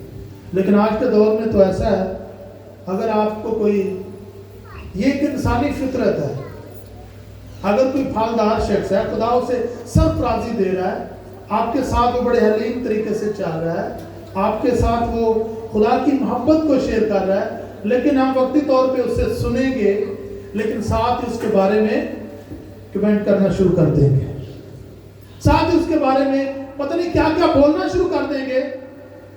लेकिन आज के दौर में तो ऐसा है, अगर आपको कोई, ये एक इंसानी फितरत है, अगर कोई फलदार शख्स है, खुदा उसे सरफराजी दे रहा है, आपके साथ वो बड़े हलीम तरीके से चल रहा है, आपके साथ वो खुदा की मोहब्बत को शेयर कर रहा है, लेकिन हम वक्ती तौर पे उससे सुनेंगे, लेकिन साथ ही उसके बारे में कमेंट करना शुरू कर देंगे, साथ ही उसके बारे में पता नहीं क्या क्या बोलना शुरू कर देंगे।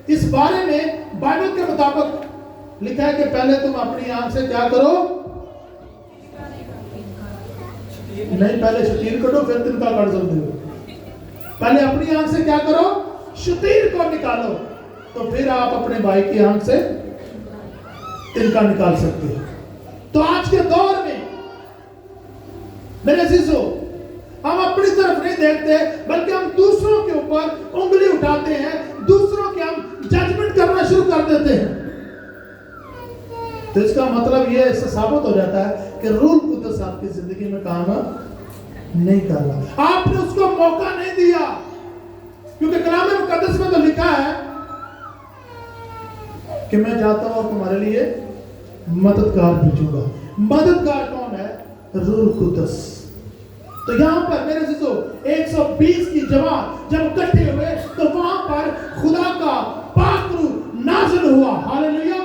इस बारे में बाइबल के मुताबिक लिखा है कि पहले तुम अपनी आंख से क्या करो, नहीं पहले शतीर कटो फिर तिनका काट सकते हो। पहले अपनी आंख से क्या करो, शतीर को निकालो, तो फिर आप अपने भाई की आंख से तिनका निकाल सकते हो। तो आज के दौर में मेरे अजीजों, हम अपनी तरफ नहीं देखते, बल्कि हम दूसरों के ऊपर उंगली उठाते हैं, दूसरों के हम जजमेंट करना शुरू कर देते हैं। तो इसका मतलब यह इससे साबित हो जाता है कि रूह कुद्दस आपकी जिंदगी में काम नहीं कर रहा, आपने उसको मौका नहीं दिया। क्योंकि कलाम मुकद्दस में तो लिखा है कि मैं जाता हूं और तुम्हारे लिए मददगार भेजूंगा। मददगार कौन है? रूह कुद्दस। तो यहां पर मेरे दोस्तों 120 की जमात जब इकट्ठे हुए तो वहां पर खुदा का पाक रूह नाज़िल हुआ। हालेलुया।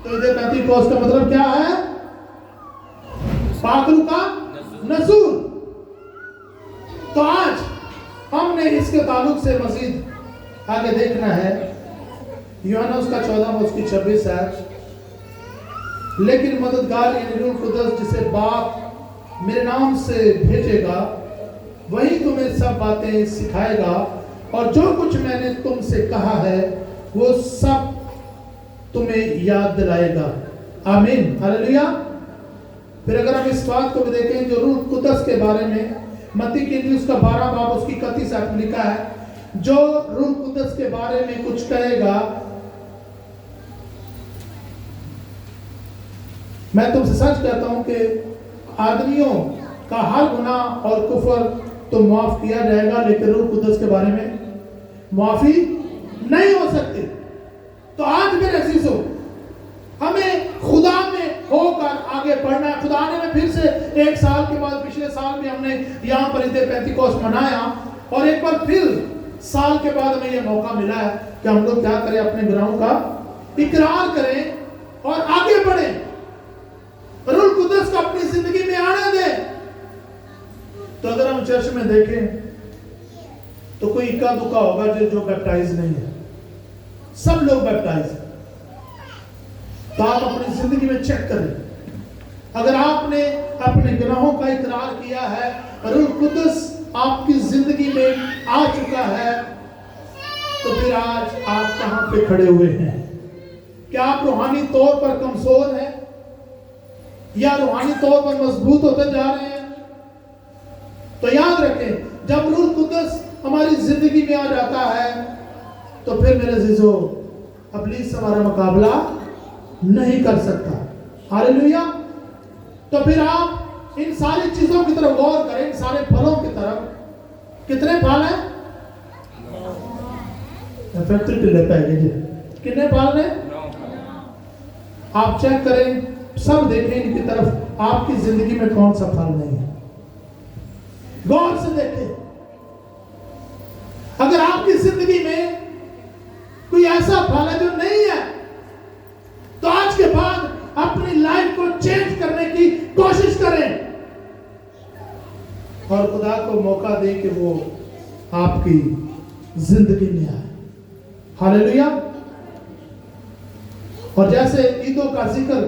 तो इधर पेंतीकोस्त का मतलब क्या है? पाक रूह का नज़ूल। तो आज हमने इसके ताल्लुक से मजीद आगे देखना है। यूहन्ना उसका 14 उसकी 26 है। लेकिन मददगार यानी रूह कुद्दस जिसे बाप मेरे नाम से भेजेगा, वही तुम्हें सब बातें सिखाएगा और जो कुछ मैंने तुमसे कहा है वो सब तुम्हें याद दिलाएगा। आमीन। हालेलुया। फिर अगर हम इस बात को भी देखें जो रूह कुद्दस के बारे में मत्ती की इंजील उसका 12 बाब उसकी 31 आयत में लिखा है, जो रूह कुद्दस के बारे में कुछ कहेगा, मैं तुमसे सच कहता हूं कि आदमियों का हर गुनाह और कुफर तो माफ किया जाएगा, लेकिन रूह कुद्दस के बारे में माफी नहीं हो सकती। तो आज मेरे अजीजों, हमें खुदा में होकर आगे बढ़ना है। खुदा ने फिर से एक साल के बाद, पिछले साल भी हमने यहाँ पर इधर पेंतीकोस्त मनाया और एक बार फिर साल के बाद हमें यह मौका मिला है कि हम लोग क्या करें, अपने गुनाहों का इकरार करें और आगे बढ़ें, रूह कुद्दस को अपनी जिंदगी में आने दें। तो अगर हम चर्च में देखें तो कोई इक्का दुक्का होगा जो बैप्टाइज नहीं है, सब लोग बैप्टाइज हैं। तो आप अपनी जिंदगी में चेक करें, अगर आपने अपने गुनाहों का इकरार किया है, रूह कुद्दस आपकी जिंदगी में आ चुका है, तो फिर आज आप कहां पे खड़े हुए हैं? क्या आप रूहानी तौर पर कमजोर हैं या रूहानी तौर पर मजबूत होते जा रहे हैं? तो याद रखें, जब रूह कुद्दस हमारी जिंदगी में आ जाता है तो फिर मेरे अजीजों, इब्लीस हमारा मुकाबला नहीं कर सकता। हालेलुया। तो फिर आप इन सारी चीजों की तरफ गौर करें, इन सारे फलों की तरफ। कितने फल हैं? कितने फल हैं? आप चेक करें, सब देखें इनकी तरफ, आपकी जिंदगी में कौन सा फल नहीं है, गौर से देखें। अगर आपकी जिंदगी में कोई ऐसा फल है जो नहीं है, तो आज के बाद अपनी लाइफ को चेंज करने की कोशिश करें और खुदा को मौका दें कि वो आपकी जिंदगी में आए। हालेलुया। और जैसे ईदों का जिक्र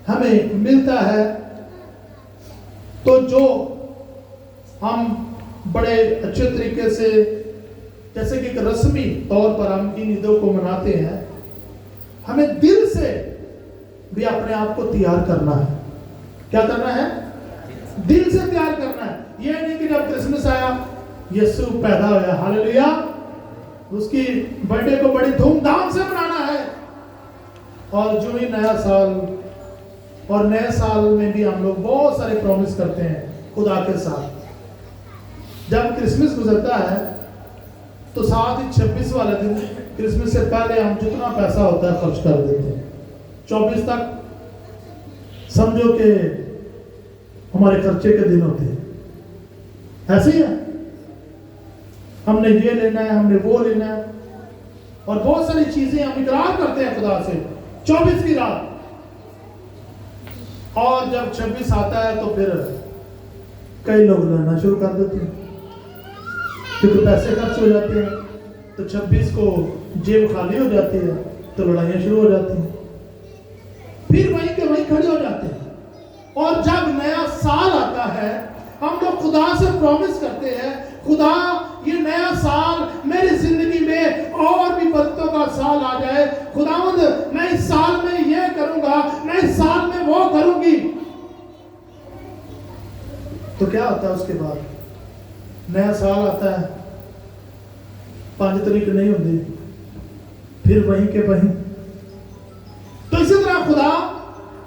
हमें मिलता है, तो जो हम बड़े अच्छे तरीके से, जैसे कि एक रस्मी तौर पर हम इन ईदों को मनाते हैं, हमें दिल से भी अपने आप को तैयार करना है। क्या करना है? दिल से तैयार करना है। यह नहीं कि जब क्रिसमस आया, यीशु पैदा हुआ, हालेलुया, उसकी बर्थडे को बड़ी धूमधाम से मनाना है, और जो ही नया साल, और नए साल में भी हम लोग बहुत सारे प्रॉमिस करते हैं खुदा के साथ। जब क्रिसमस गुजरता है तो साथ ही 26 वाले दिन, क्रिसमस से पहले हम जितना पैसा होता है खर्च कर देते हैं। 24 तक समझो कि हमारे खर्चे के दिन होते हैं, ऐसे ही है। हमने ये लेना है, हमने वो लेना है, और बहुत सारी चीजें हम इकरार करते हैं खुदा से 24 की रात, और जब 26 आता है तो फिर कई लोग लड़ना शुरू कर देते हैं, क्योंकि पैसे खर्च हो जाते हैं। तो 26 को जेब खाली हो जाती है तो लड़ाइयाँ शुरू हो जाती हैं, फिर वहीं के वहीं खड़े हो जाते हैं। और जब नया साल आता है, हम लोग खुदा से प्रॉमिस करते हैं, खुदा ये नया साल मेरी जिंदगी में और भी बरकतों का साल आ जाए, खुदावंद मैं इस साल में ये करूंगा, मैं इस साल में वो करूंगी। तो क्या होता है उसके बाद? नया साल आता है, 5 तारीख नहीं होती, फिर वहीं के वहीं। तो इसी तरह खुदा,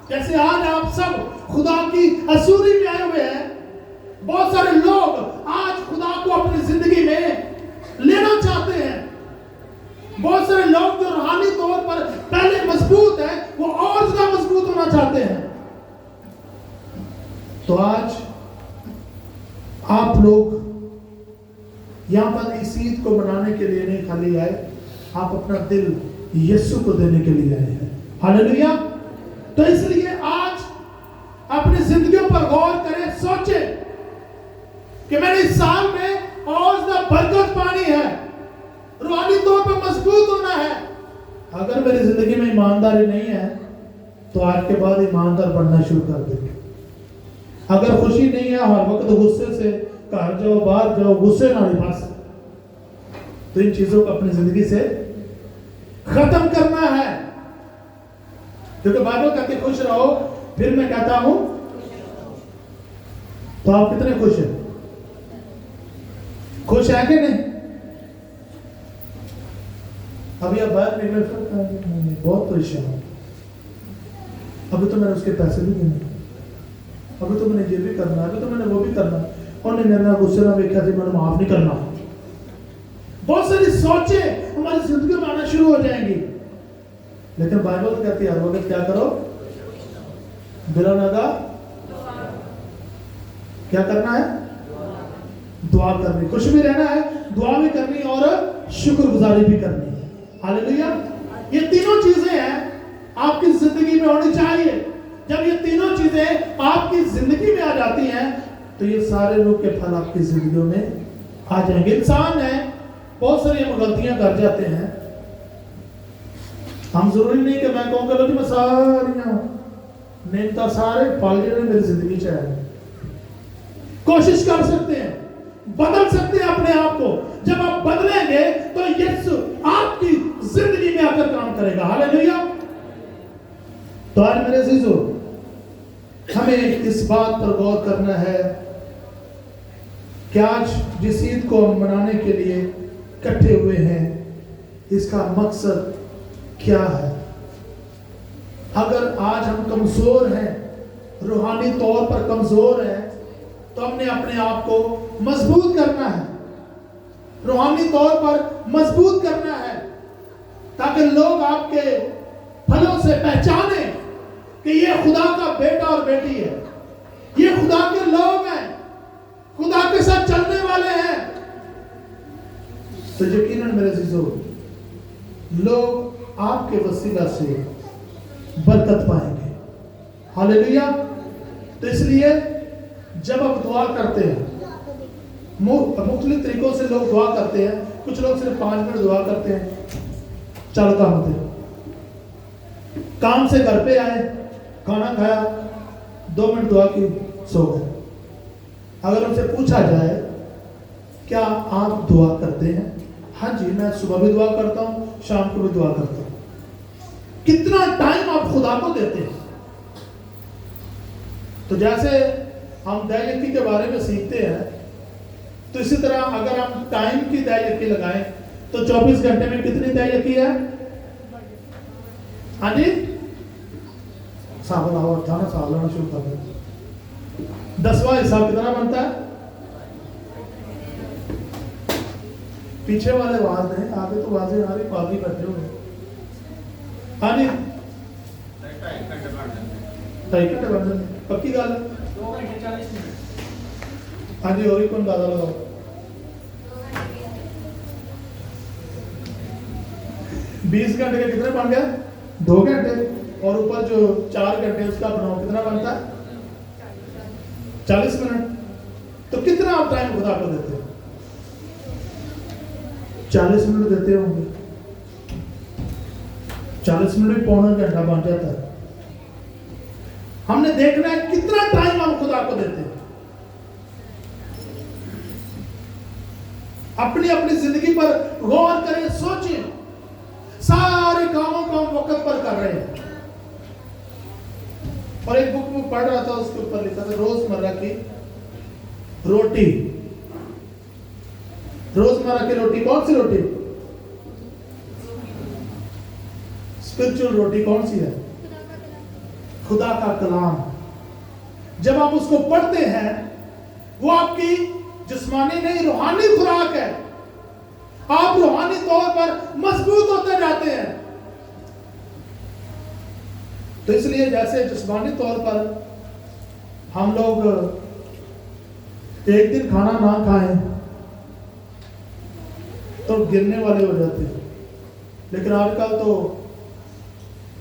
जैसे आज आप सब खुदा की हजूरी में आए हुए हैं, बहुत सारे लोग आज खुदा को अपनी जिंदगी में लेना चाहते हैं। बहुत सारे लोग जो रूहानी तौर पर पहले मजबूत है, वो और ज्यादा मजबूत होना चाहते हैं। तो आज आप लोग यहां पर इस ईद को मनाने के लिए नहीं खाली आए, आप अपना दिल यीशु को देने के लिए आए हैं। हालेलुया। तो इसलिए आज अपनी जिंदगियों पर गौर करें, सोचें कि मैंने इस साल में और ज्यादा बरकत पानी है, रूहानी तौर पर मजबूत होना है। अगर मेरी जिंदगी में ईमानदारी नहीं है तो आज के बाद ईमानदार बनना शुरू कर देंगे। अगर खुशी नहीं है, हर वक्त गुस्से से घर जाओ, बाहर जाओ, गुस्से ना बस, तो इन चीजों को अपनी जिंदगी से खत्म करना है। क्योंकि बाइबल कहते खुश रहो, फिर मैं कहता हूं, तो आप कितने खुश हैं? खुश है कि नहीं? अभी आप बाहर निकले, बहुत परेशान हूं, अभी तो मैंने उसके पैसे भी देने, अभी तो मैंने ये भी करना, अभी तो मैंने वो भी करना, और नहीं मेरा गुस्से ना देखा थी, मैंने माफ नहीं करना। बहुत सारी सोचें हमारी जिंदगी में आना शुरू हो जाएंगी। लेकिन बाइबल तो कहती है हर वक्त क्या करो? बिला नगा क्या करना है? दुआ करनी, खुश भी रहना है, दुआ भी करनी और शुक्रगुजारी भी करनी है। हालेलुया। ये तीनों चीजें हैं आपकी जिंदगी में होनी चाहिए। जब ये तीनों चीजें आपकी जिंदगी में आ जाती हैं तो ये सारे लोग के फल आपकी जिंदगियों में आ जाएंगे। इंसान है, बहुत सारी हम गलतियां कर जाते हैं। हम जरूरी नहीं कि मैं कहूँगा कि मैं सारियां नेमता सारे फल जो मेरी जिंदगी से आए, कोशिश कर सकते हैं, बदल सकते हैं अपने आप को। जब आप बदलेंगे तो यीशु आपकी जिंदगी में आकर काम करेगा। हालेलुया। तो आज मेरे अजीजों, हमें इस बात पर गौर करना है कि आज जिस ईद को हम मनाने के लिए इकट्ठे हुए हैं, इसका मकसद क्या है। अगर आज हम कमजोर हैं, रूहानी तौर पर कमजोर हैं, तो हमने अपने आप को मजबूत करना है, रूहानी तौर पर मजबूत करना है, ताकि लोग आपके फलों से पहचाने कि ये खुदा का बेटा और बेटी है, ये खुदा के लोग हैं, खुदा के साथ चलने वाले हैं। तो यकीनन मेरे अजीजों, लोग आपके वसीला से बरकत पाएंगे। हालेलुया। तो इसलिए जब आप दुआ करते हैं, मुख्तलिफ तरीकों से लोग दुआ करते हैं। कुछ लोग सिर्फ 5 मिनट दुआ करते हैं, चल काम होते, काम से घर पे आए, खाना खाया, 2 मिनट दुआ की, सो गए। अगर उनसे पूछा जाए क्या आप दुआ करते हैं? हाँ जी, मैं सुबह भी दुआ करता हूँ, शाम को भी दुआ करता हूँ। कितना टाइम आप खुदा को देते हैं? तो जैसे हम दयायकी के बारे में सीखते हैं, तो इसी तरह अगर हम टाइम की दयायकी लगाएं तो 24 घंटे में कितनी दयायकी है? हाँ जी, साहब अठाना साल लेना शुरू कर दें। 10वां हिसाब कितना बनता है? पीछे वाले आवाज हैं, आगे तो आवाजें आ रही, बाकी बैठे हुए। हाँ जी, 2.5 घंटे बन जाते, पक्की गल है। हाँ जी, और ही कौन दादा लगाओ। 20 घंटे के कितने बन गए? 2 घंटे, और ऊपर जो 4 घंटे उसका बनाओ, कितना बनता है? 40 मिनट। तो कितना आप टाइम खुदा को देते हो? 40 मिनट देते होंगे। 40 मिनट में पौना घंटा बन जाता है। हमने देखना है कितना टाइम हम खुदा को देते हैं। अपनी अपनी जिंदगी पर गौर करें, सोचें। सारे कामों को हम वक्त पर कर रहे हैं। और एक बुक में पढ़ रहा था, उसके ऊपर लिखा था रोजमर्रा की रोटी। रोजमर्रा की रोटी कौन सी रोटी? स्पिरिचुअल रोटी कौन सी है? खुदा का कलाम। जब आप उसको पढ़ते हैं, वो आपकी जिस्मानी नहीं रूहानी खुराक है। आप रूहानी तौर पर मजबूत होते जाते हैं। तो इसलिए जैसे जिस्मानी तौर पर हम लोग एक दिन खाना ना खाएं तो गिरने वाले हो जाते हैं, लेकिन आजकल तो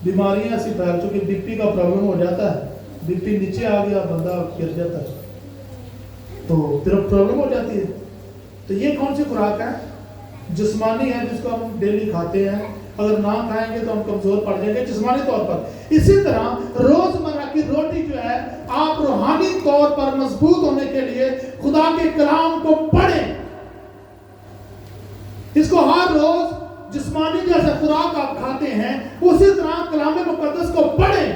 बीमारियां ऐसी फैल चुकी, बीपी का प्रॉब्लम हो जाता है, बीपी नीचे आ गया, बंदा गिर जाता है, तो फिर प्रॉब्लम हो जाती है। तो ये कौन सी खुराक है? जिस्मानी है, जिसको हम डेली खाते हैं। अगर ना खाएंगे तो हम कमजोर पड़ जाएंगे जिस्मानी तौर पर। इसी तरह रोजमर्रा की रोटी जो है, आप रूहानी तौर पर मजबूत होने के लिए खुदा के कलाम को पढ़ें। इसको हर रोज जिस्मानी जैसे खुराक आप खाते हैं, उसी तरह कलाम मुकद्दस को पढ़ें।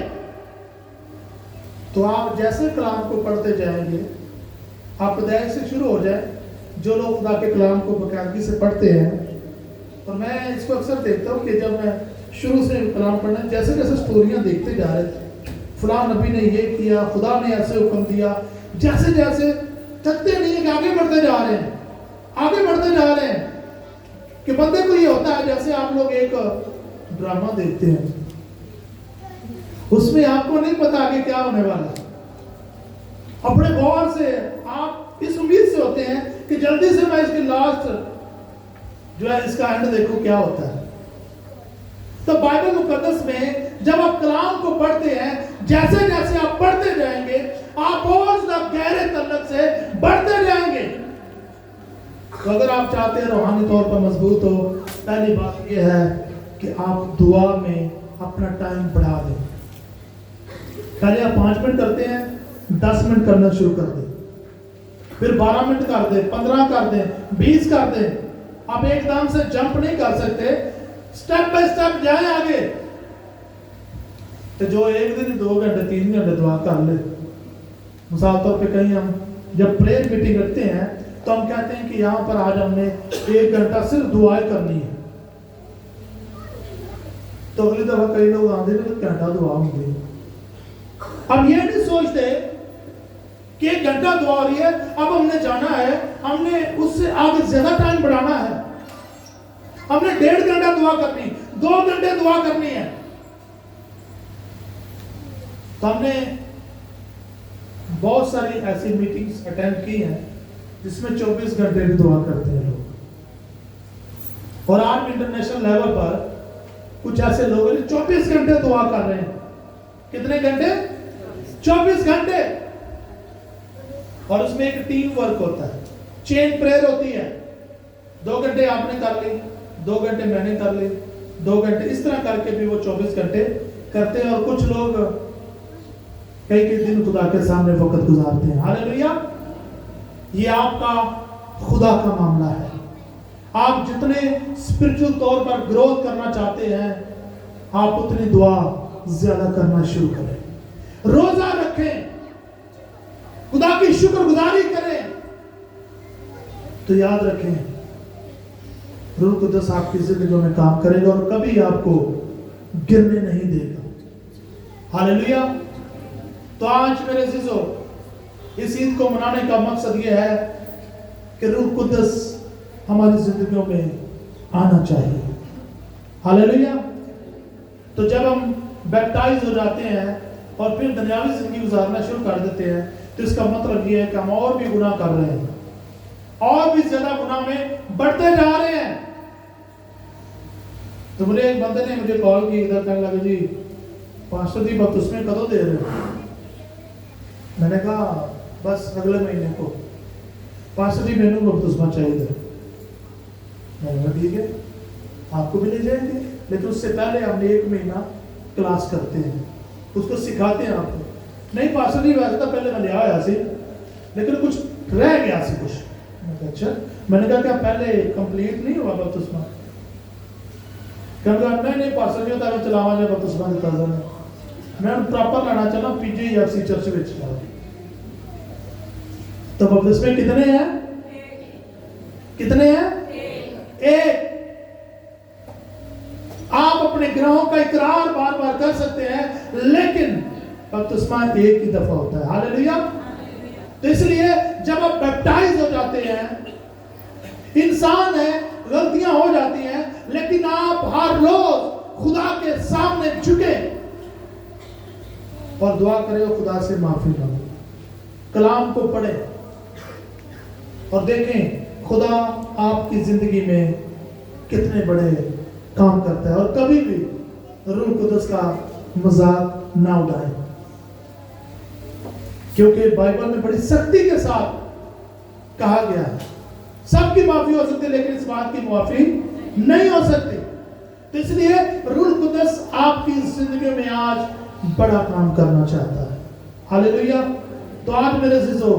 तो आप जैसे कलाम को पढ़ते जाएंगे, आप पैदाइश से शुरू हो जाए। जो लोग खुदा के कलाम को बाकायदगी से पढ़ते हैं, और मैं इसको अक्सर देखता हूँ कि जब मैं शुरू से कलाम पढ़ना, जैसे जैसे स्टोरियाँ देखते जा रहे थे, फलां नबी ने ये किया, खुदा ने ऐसे हुक्म दिया, जैसे जैसे थकते नहीं है कि आगे बढ़ते जा रहे हैं, आगे बढ़ते जा रहे हैं। कि बंदे को ये होता है जैसे आप लोग एक ड्रामा देखते हैं, उसमें आपको नहीं पता आगे क्या होने वाला है। अपने गौर से आप इस उम्मीद से होते हैं कि जल्दी से मैं इसकी लास्ट जो है इसका एंड देखो क्या होता है। तो बाइबल मुकद्दस में जब आप कलाम को पढ़ते हैं, जैसे जैसे आप पढ़ते जाएंगे, आप और गहरे तलक से बढ़ते जाएंगे। तो अगर आप चाहते हैं रूहानी तौर पर मजबूत हो, पहली बात यह है कि आप दुआ में अपना टाइम बढ़ा दें। पहले आप 5 मिनट करते हैं, 10 मिनट करना शुरू कर दें, फिर 12 मिनट कर दें, 15 कर दें, 20 कर दें। आप एकदम से जंप नहीं कर सकते, स्टेप बाय स्टेप जाएं आगे। तो जो एक दिन 2 घंटे 3 घंटे दुआ कर ले, मिसाल तौर पे कहीं हम जब प्रेयर मीटिंग रखते हैं तो हम कहते हैं कि यहाँ पर आज हमने 1 घंटा सिर्फ दुआएं करनी है। तो अगली दफा कई लोग आते हैं तो घंटा दुआ होंगी। अब ये नहीं सोचते कि 1 घंटा दुआ हो रही है, अब हमने जाना है, हमने उससे आगे ज्यादा टाइम बढ़ाना है, हमने 1.5 घंटा दुआ करनी, 2 घंटे दुआ करनी है। तो हमने बहुत सारी ऐसी मीटिंग्स अटेंड की हैं जिसमें 24 घंटे भी दुआ करते हैं लोग। और आज इंटरनेशनल लेवल पर कुछ ऐसे लोग हैं जो 24 घंटे दुआ कर रहे हैं। कितने घंटे? 24 घंटे। और उसमें एक टीम वर्क होता है, चेन प्रेयर होती है। 2 घंटे आपने कर ली, 2 घंटे मैंने कर ली, 2 घंटे, इस तरह करके भी वो 24 घंटे करते हैं। और कुछ लोग कई कई दिन खुदा के सामने वक्त गुजारते हैं। हालेलुया। ये आपका खुदा का मामला है। आप जितने स्पिरिचुअल तौर पर ग्रोथ करना चाहते हैं, आप उतनी दुआ ज्यादा करना शुरू करें, रोजा रखें, खुदा की शुक्रगुजारी करें। तो याद रखें, रूह कुद्दस आपकी जिंदगी में काम करेगा और कभी आपको गिरने नहीं देगा। हालेलुया। तो आज मेरे अजीजों, इस ईद को मनाने का मकसद यह है कि रूह कुद्दस हमारी जिंदगियों में आना चाहिए। हालेलुया। तो जब हम बैप्टाइज हो जाते हैं और फिर दुनियावी जिंदगी गुजारना शुरू कर देते हैं, तो तो इसका मतलब ये है कि हम और भी गुनाह कर रहे हैं, और भी ज्यादा गुनाह में बढ़ते जा रहे हैं। तो मुझे एक बंदे ने मुझे कॉल की, इधर कहने लगे जी पास्टर जी बपतिस्मे कदों दे रहे हो? मैंने कहा बस अगले महीने को। पास्टर जी मैंने बपतिस्मा चाहिए। मैंने कहा ठीक है, आपको भी ले जाएंगे, लेकिन उससे पहले हमने 1 महीना क्लास करते हैं, उसको सिखाते हैं आपको। नहीं पास्टर जी वैसे तो पहले मैं ले आया सी, लेकिन कुछ रह गया सी कुछ। अच्छा, मैंने कहा क्या पहले कंप्लीट नहीं हुआ बपतिस्मा? कहने लगा नहीं पास्टर जी होता है चलावा जो बपतिस्मा देता था मैं प्रॉपर लाना चाहना PGFC चर्च में चला। तो बपतिस्मे कितने हैं? कितने हैं? एक। आप अपने ग्रहों का इकरार बार बार कर सकते हैं, लेकिन बपतिस्मा एक ही दफा होता है। हालेलुया। तो इसलिए जब आप बैप्टाइज हो जाते हैं, इंसान है, गलतियां हो जाती हैं, लेकिन आप हर रोज खुदा के सामने झुके और दुआ करें और खुदा से माफी मांगे, कलाम को पढ़ें और देखें खुदा आपकी जिंदगी में कितने बड़े काम करता है। और कभी भी रूह कुदस का मजाक ना उड़ाएं, क्योंकि बाइबल में बड़ी सख्ती के साथ कहा गया है सबकी माफी हो सकती है, लेकिन इस बात की माफी नहीं हो सकती। तो इसलिए रूह कुदस आपकी जिंदगी में आज बड़ा काम करना चाहता है। हालेलुया। तो आज मेरे अजीजों,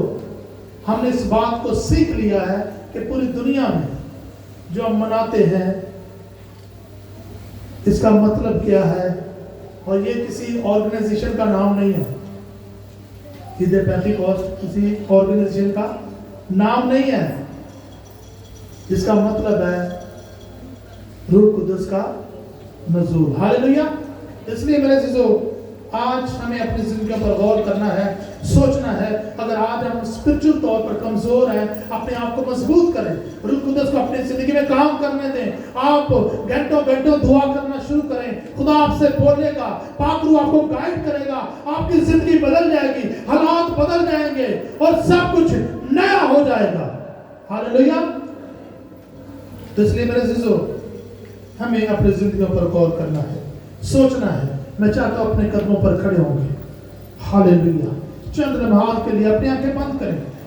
हमने इस बात को सीख लिया है कि पूरी दुनिया में जो हम मनाते हैं इसका मतलब क्या है, और ये किसी ऑर्गेनाइजेशन का नाम नहीं है। ईद पेंटिकॉस्ट किसी ऑर्गेनाइजेशन का नाम नहीं है, जिसका मतलब है रूह कुदस का नज़ूल। हालेलुया। इसलिए मेरे अजीजों, आज हमें अपनी जिंदगी पर गौर करना है, सोचना है। अगर आज हम स्पिरिचुअल तौर पर कमजोर हैं, अपने आप को मजबूत करें, रूह कुदस को अपनी जिंदगी में काम करने दें। आप घंटों घंटों दुआ करना शुरू करें, खुदा आपसे बोलेगा, पाक रूह आपको गाइड करेगा, आपकी जिंदगी बदल जाएगी, हालात बदल जाएंगे और सब कुछ नया हो जाएगा। हालेलुया। तो इसलिए मेरे अजीजों, हमें अपनी जिंदगी पर गौर करना है, सोचना है। मैं चाहता हूं अपने कदमों पर खड़े होंगे। हालेलुया। चंद लम्हात के लिए अपनी आंखें बंद करें।